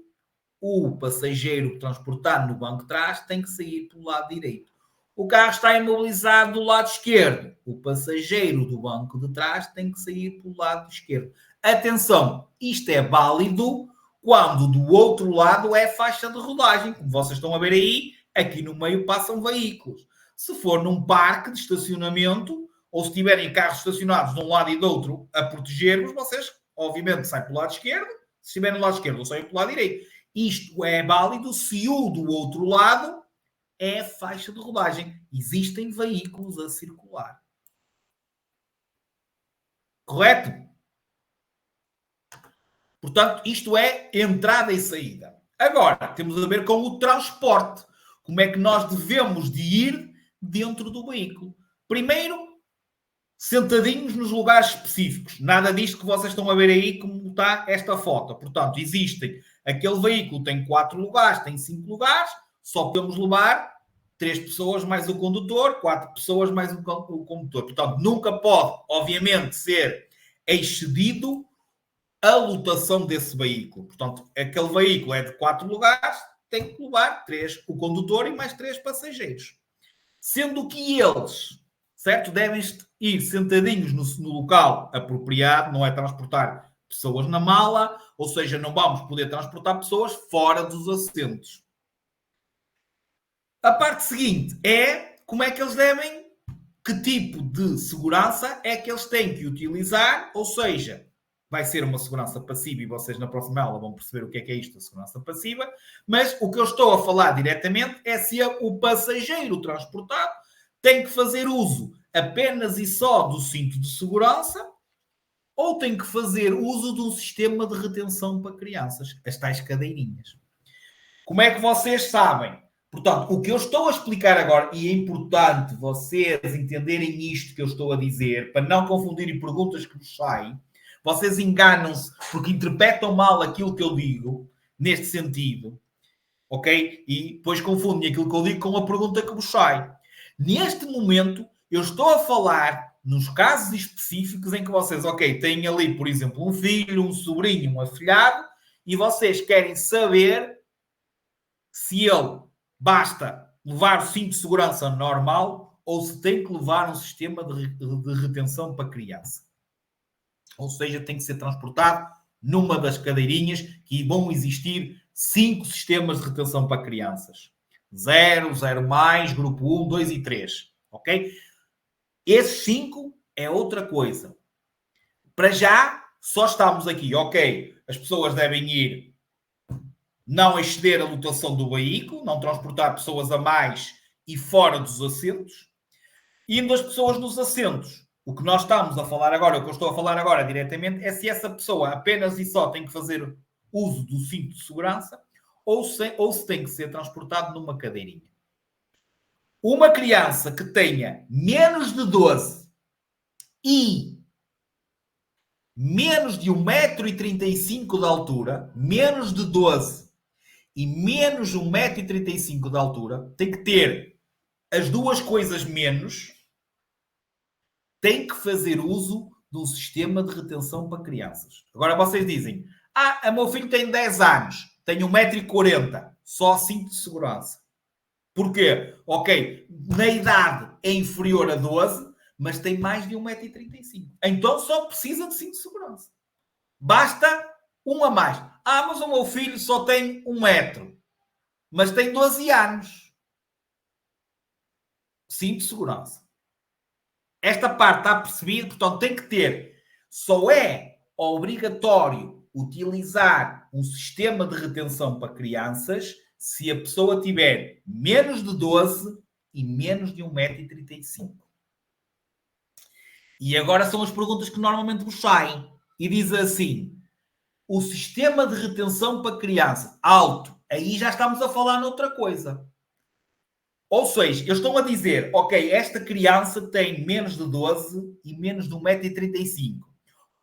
o passageiro transportado no banco de trás tem que sair pelo lado direito. O carro está imobilizado do lado esquerdo, o passageiro do banco de trás tem que sair pelo lado esquerdo. Atenção, isto é válido quando do outro lado é faixa de rodagem. Como vocês estão a ver aí, aqui no meio passam veículos. Se for num parque de estacionamento, ou se tiverem carros estacionados de um lado e do outro a proteger-vos, vocês, obviamente, saem pelo lado esquerdo. Se estiverem do lado esquerdo, ou saem pelo lado direito. Isto é válido se o do outro lado é faixa de rodagem. Existem veículos a circular. Correto? Portanto, isto é entrada e saída. Agora, temos a ver com o transporte. Como é que nós devemos de ir dentro do veículo? Primeiro, sentadinhos nos lugares específicos. Nada disto que vocês estão a ver aí como está esta foto. Portanto, existem... Aquele veículo tem 4 lugares, tem 5 lugares, só podemos levar 3 pessoas mais o condutor, 4 pessoas mais o condutor. Portanto, nunca pode, obviamente, ser excedido a lotação desse veículo. Portanto, aquele veículo é de 4 lugares, tem que levar 3, o condutor e mais 3 passageiros. Sendo que eles, certo, devem ir sentadinhos no local apropriado, não é transportar pessoas na mala, ou seja, não vamos poder transportar pessoas fora dos assentos. A parte seguinte é como é que eles devem, que tipo de segurança é que eles têm que utilizar, ou seja, vai ser uma segurança passiva e vocês na próxima aula vão perceber o que é isto, a segurança passiva, mas o que eu estou a falar diretamente é se o passageiro transportado tem que fazer uso apenas e só do cinto de segurança ou tem que fazer uso de um sistema de retenção para crianças, as tais cadeirinhas. Como é que vocês sabem? Portanto, o que eu estou a explicar agora, e é importante vocês entenderem isto que eu estou a dizer, para não confundirem perguntas que vos saem, vocês enganam-se porque interpretam mal aquilo que eu digo, neste sentido, ok? E depois confundem aquilo que eu digo com a pergunta que vos sai. Neste momento, eu estou a falar nos casos específicos em que vocês, ok, têm ali, por exemplo, um filho, um sobrinho, um afilhado, e vocês querem saber se ele basta levar o cinto de segurança normal ou se tem que levar um sistema de retenção para criança. Ou seja, tem que ser transportado numa das cadeirinhas que vão existir 5 sistemas de retenção para crianças. 0, 0+, grupo 1, 2 e 3. Ok? Esses 5 é outra coisa. Para já, só estamos aqui. Ok, as pessoas devem ir não exceder a lotação do veículo, não transportar pessoas a mais e fora dos assentos. Indo as pessoas nos assentos. O que nós estamos a falar agora, o que eu estou a falar agora diretamente, é se essa pessoa apenas e só tem que fazer uso do cinto de segurança ou se tem que ser transportado numa cadeirinha. Uma criança que tenha menos de 12 e menos de 1,35 m de altura, menos de 12 e menos de 1,35 m de altura, tem que ter as duas coisas menos, tem que fazer uso de um sistema de retenção para crianças. Agora vocês dizem, o meu filho tem 10 anos, tem 1,40 m, só cinto de segurança. Porquê? Ok, na idade é inferior a 12, mas tem mais de 1,35 m. Então só precisa de cinto de segurança. Basta um a mais. Mas o meu filho só tem 1 metro, mas tem 12 anos. Cinto de segurança. Esta parte está percebida, portanto tem que ter. Só é obrigatório utilizar um sistema de retenção para crianças se a pessoa tiver menos de 12 e menos de 1,35 m. E agora são as perguntas que normalmente vos saem. E diz assim, o sistema de retenção para crianças, alto, aí já estamos a falar noutra coisa. Ou seja, eles estão a dizer, ok, esta criança tem menos de 12 e menos de 1,35 m.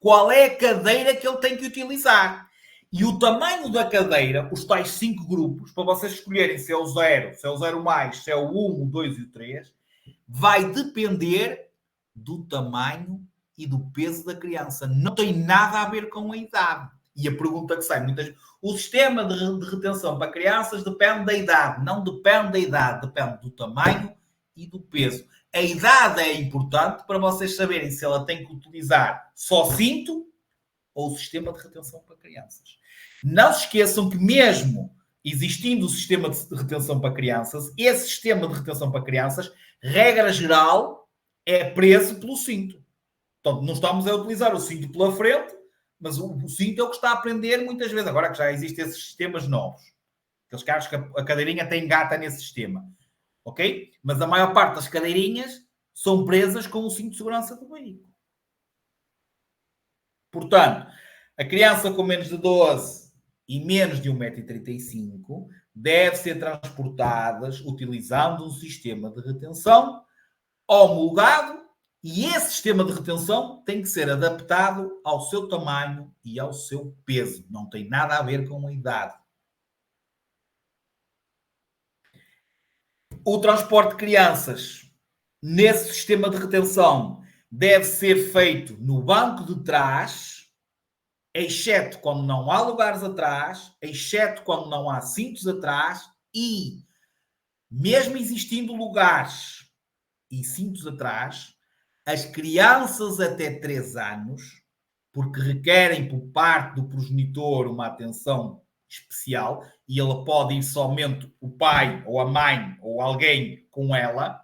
Qual é a cadeira que ele tem que utilizar? E o tamanho da cadeira, os tais 5 grupos, para vocês escolherem se é o 0, se é o 0+, se é o 1, o 2 e o 3, vai depender do tamanho e do peso da criança. Não tem nada a ver com a idade. E a pergunta que sai muitas vezes, o sistema de retenção para crianças depende da idade. Não depende da idade, depende do tamanho e do peso. A idade é importante para vocês saberem se ela tem que utilizar só cinto ou o sistema de retenção para crianças. Não se esqueçam que mesmo existindo o sistema de retenção para crianças, esse sistema de retenção para crianças, regra geral, é preso pelo cinto. Portanto, não estamos a utilizar o cinto pela frente, mas o cinto é o que está a prender muitas vezes. Agora que já existem esses sistemas novos. Aqueles carros que a cadeirinha tem gata nesse sistema. Ok? Mas a maior parte das cadeirinhas são presas com o cinto de segurança do veículo. Portanto, a criança com menos de 12 e menos de 1,35 m deve ser transportadas utilizando um sistema de retenção homologado, e esse sistema de retenção tem que ser adaptado ao seu tamanho e ao seu peso. Não tem nada a ver com a idade. O transporte de crianças nesse sistema de retenção deve ser feito no banco de trás, exceto quando não há lugares atrás, exceto quando não há cintos atrás, e mesmo existindo lugares e cintos atrás, as crianças até 3 anos, porque requerem por parte do progenitor uma atenção especial, e ele pode ir somente o pai ou a mãe ou alguém com ela,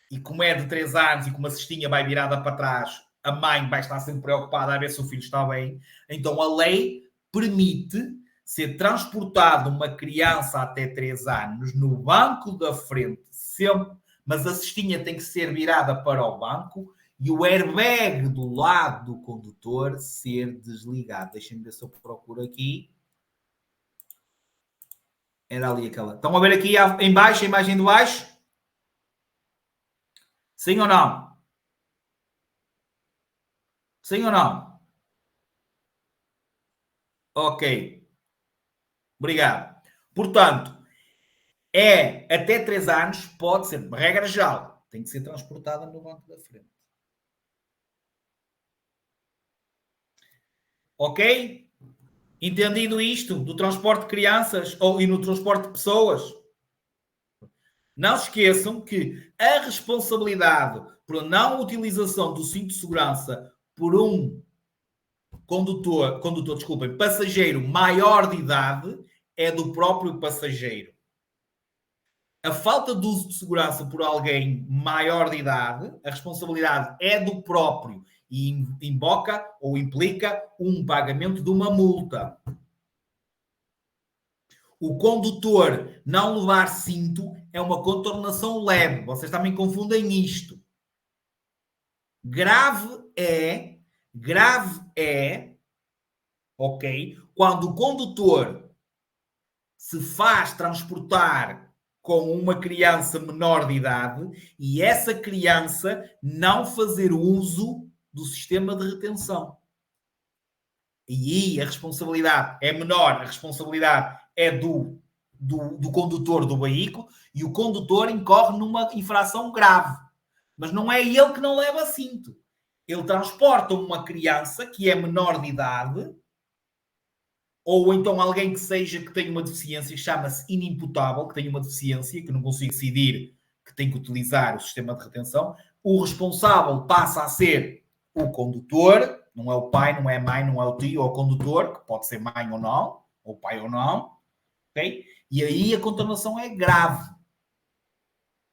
e como é de 3 anos e como a cestinha vai virada para trás, a mãe vai estar sempre preocupada a ver se o filho está bem. Então a lei permite ser transportada uma criança até 3 anos no banco da frente, sempre, mas a cestinha tem que ser virada para o banco e o airbag do lado do condutor ser desligado. Deixem-me ver se eu procuro aqui. Era ali aquela. Estão a ver aqui em baixo, a imagem de baixo? Sim ou não? Sim ou não? Ok. Obrigado. Portanto, até 3 anos, pode ser, regra geral, tem que ser transportada no banco da frente. Ok? Entendido isto do transporte de crianças e no transporte de pessoas? Não se esqueçam que a responsabilidade pela não utilização do cinto de segurança por um passageiro maior de idade é do próprio passageiro. A falta de uso de segurança por alguém maior de idade, a responsabilidade é do próprio e invoca ou implica um pagamento de uma multa. O condutor não levar cinto é uma contornação leve. Vocês também confundem isto. Grave é, ok, quando o condutor se faz transportar com uma criança menor de idade e essa criança não fazer uso do sistema de retenção. E aí a responsabilidade é menor, a responsabilidade é do condutor do veículo e o condutor incorre numa infração grave. Mas não é ele que não leva cinto. Ele transporta uma criança que é menor de idade ou então alguém que tenha uma deficiência, chama-se inimputável, que tem uma deficiência, que não consigo decidir que tem que utilizar o sistema de retenção. O responsável passa a ser o condutor, não é o pai, não é a mãe, não é o tio, é o condutor, que pode ser mãe ou não, ou pai ou não, ok? E aí a contaminação é grave.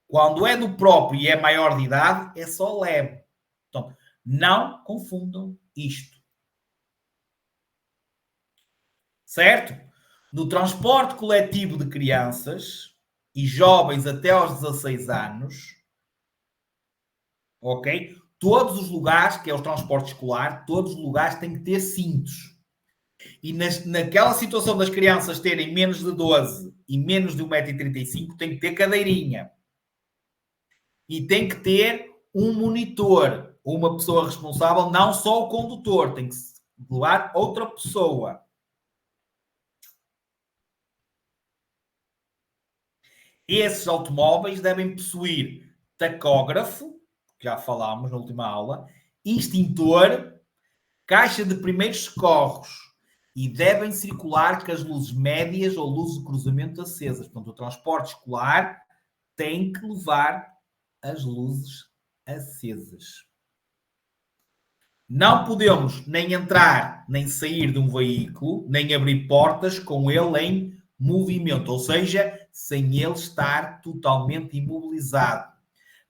Quando é do próprio e é maior de idade, é só leve. Então, não confundam isto. Certo? No transporte coletivo de crianças e jovens até aos 16 anos, ok? Todos os lugares, que é o transporte escolar, todos os lugares têm que ter cintos. E naquela situação das crianças terem menos de 12 e menos de 1,35 m, tem que ter cadeirinha. E tem que ter um monitor, uma pessoa responsável, não só o condutor, tem que levar outra pessoa. Esses automóveis devem possuir tacógrafo, que já falámos na última aula, extintor, caixa de primeiros socorros, e devem circular com as luzes médias ou luzes de cruzamento acesas. Portanto, o transporte escolar tem que levar as luzes acesas. Não podemos nem entrar nem sair de um veículo, nem abrir portas com ele em movimento, ou seja, sem ele estar totalmente imobilizado.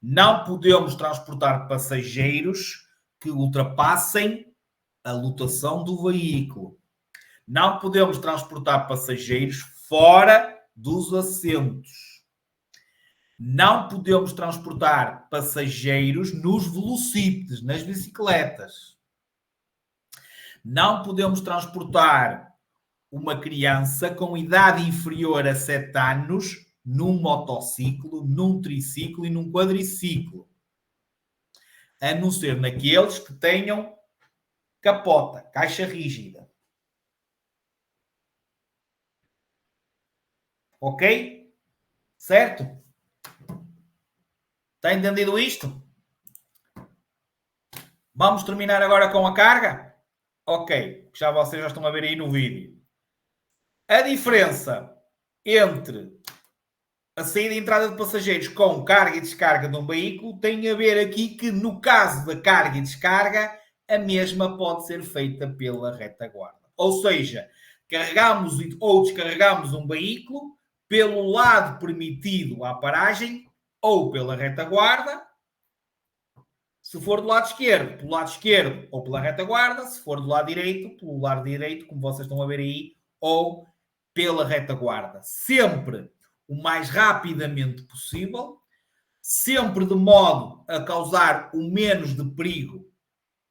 Não podemos transportar passageiros que ultrapassem a lotação do veículo. Não podemos transportar passageiros fora dos assentos. Não podemos transportar passageiros nos velocípedes, nas bicicletas. Não podemos transportar uma criança com idade inferior a 7 anos num motociclo, num triciclo e num quadriciclo. A não ser naqueles que tenham capota, caixa rígida. Ok? Certo? Está entendido isto? Vamos terminar agora com a carga? Ok, já vocês já estão a ver aí no vídeo. A diferença entre a saída e entrada de passageiros com carga e descarga de um veículo tem a ver aqui que, no caso da carga e descarga, a mesma pode ser feita pela retaguarda. Ou seja, carregamos ou descarregamos um veículo pelo lado permitido à paragem ou pela retaguarda. Se for do lado esquerdo, pelo lado esquerdo ou pela retaguarda. Se for do lado direito, pelo lado direito, como vocês estão a ver aí, ou pela retaguarda. Sempre o mais rapidamente possível, sempre de modo a causar o menos de perigo,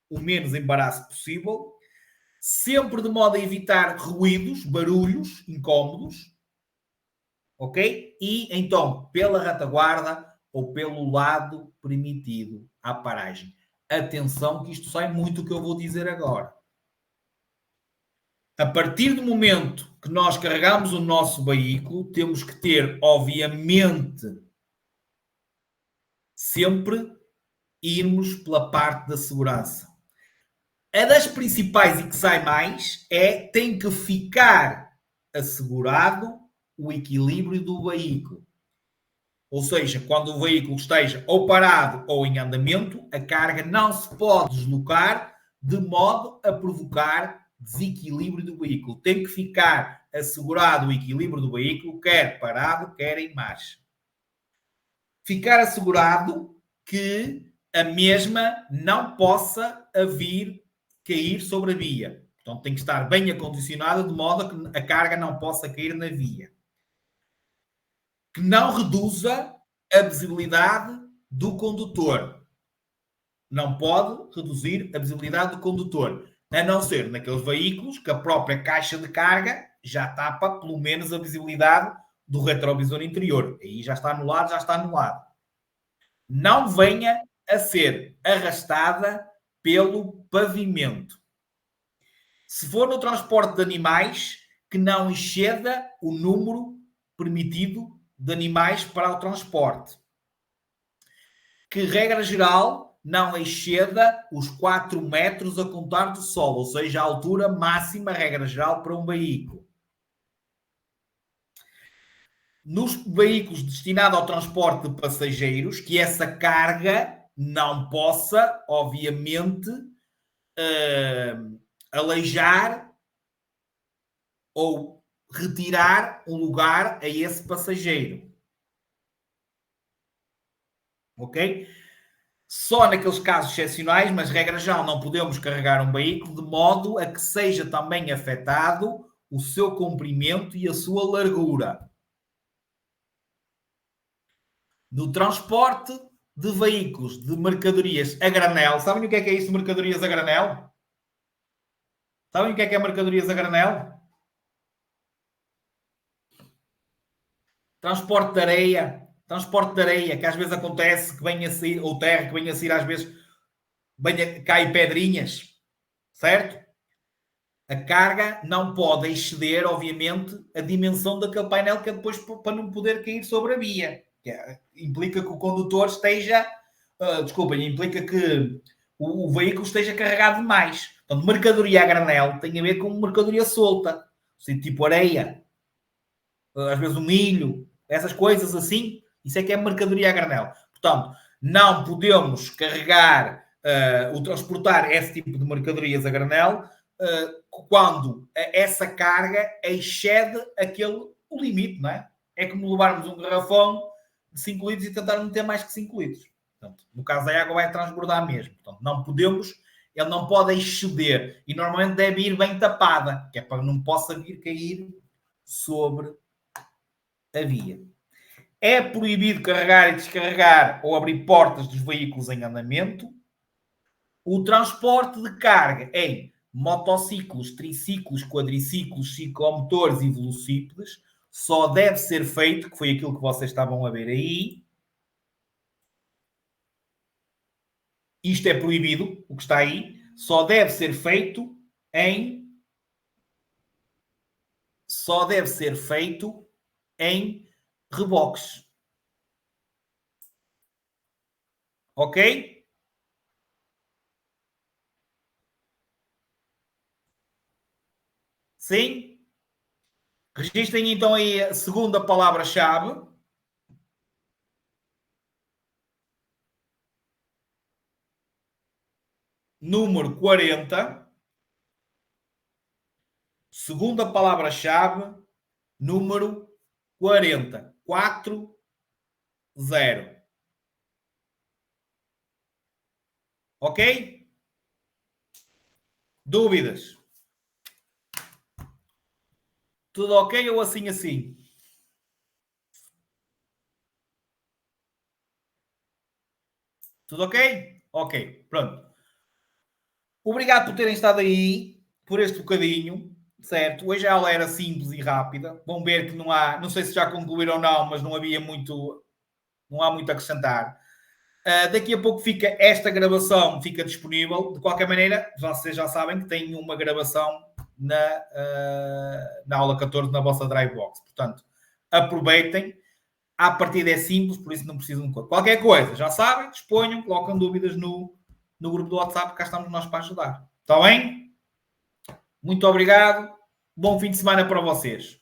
o menos embaraço possível, sempre de modo a evitar ruídos, barulhos incómodos, ok? E então, pela retaguarda ou pelo lado permitido à paragem. Atenção que isto sai muito o que eu vou dizer agora. A partir do momento que nós carregamos o nosso veículo, temos que ter, obviamente, sempre irmos pela parte da segurança. A das principais e que sai mais tem que ficar assegurado o equilíbrio do veículo. Ou seja, quando o veículo esteja ou parado ou em andamento, a carga não se pode deslocar de modo a provocar desequilíbrio do veículo. Tem que ficar assegurado o equilíbrio do veículo, quer parado, quer em marcha. Ficar assegurado que a mesma não possa vir cair sobre a via. Então tem que estar bem acondicionada de modo a que a carga não possa cair na via. Que não reduza a visibilidade do condutor. Não pode reduzir a visibilidade do condutor, a não ser naqueles veículos que a própria caixa de carga já tapa pelo menos a visibilidade do retrovisor interior. Aí já está anulado, já está anulado. Não venha a ser arrastada pelo pavimento. Se for no transporte de animais, que não exceda o número permitido de animais para o transporte. Que, regra geral, não exceda os 4 metros a contar do solo, ou seja, a altura máxima, regra geral, para um veículo. Nos veículos destinados ao transporte de passageiros, que essa carga não possa, obviamente, aleijar ou retirar um lugar a esse passageiro. Ok? Só naqueles casos excepcionais, mas regra geral, não podemos carregar um veículo de modo a que seja também afetado o seu comprimento e a sua largura. No transporte de veículos de mercadorias a granel, sabem o que é isso de mercadorias a granel? Sabem o que é mercadorias a granel? Transporte de areia, que às vezes acontece que venha a sair, ou terra, que venha a sair às vezes, cai pedrinhas, certo? A carga não pode exceder, obviamente, a dimensão daquele painel que é depois para não poder cair sobre a via. Implica que o condutor esteja, implica que o veículo esteja carregado demais. Portanto, mercadoria a granel tem a ver com mercadoria solta, assim, tipo areia, às vezes o milho, essas coisas assim, isso é que é mercadoria a granel. Portanto, não podemos carregar ou transportar esse tipo de mercadorias a granel quando essa carga excede o limite, não é? É como levarmos um garrafão de 5 litros e tentar meter mais que 5 litros. Portanto, no caso da água vai transbordar mesmo. Portanto, não podemos, ele não pode exceder e normalmente deve ir bem tapada, que é para que não possa vir cair sobre a via. É proibido carregar e descarregar ou abrir portas dos veículos em andamento. O transporte de carga em motociclos, triciclos, quadriciclos, ciclomotores e velocípedes só deve ser feito, que foi aquilo que vocês estavam a ver aí. Isto é proibido, o que está aí, só deve ser feito em reboques. Ok? Sim? Registrem então aí a segunda palavra-chave. Número 40. Segunda palavra-chave, número 40. 40. Ok? Dúvidas? Tudo ok ou assim assim? Tudo ok? Ok, pronto. Obrigado por terem estado aí, por este bocadinho, certo? Hoje a aula era simples e rápida. Vão ver que não sei se já concluíram ou não, mas não há muito a acrescentar. Daqui a pouco fica esta gravação, fica disponível. De qualquer maneira, vocês já sabem que tem uma gravação na aula 14 na vossa Drivebox. Portanto, aproveitem. A partida é simples, por isso não precisam de qualquer coisa. Já sabem, disponham, colocam dúvidas no grupo do WhatsApp, cá estamos nós para ajudar. Está bem? Muito obrigado. Bom fim de semana para vocês.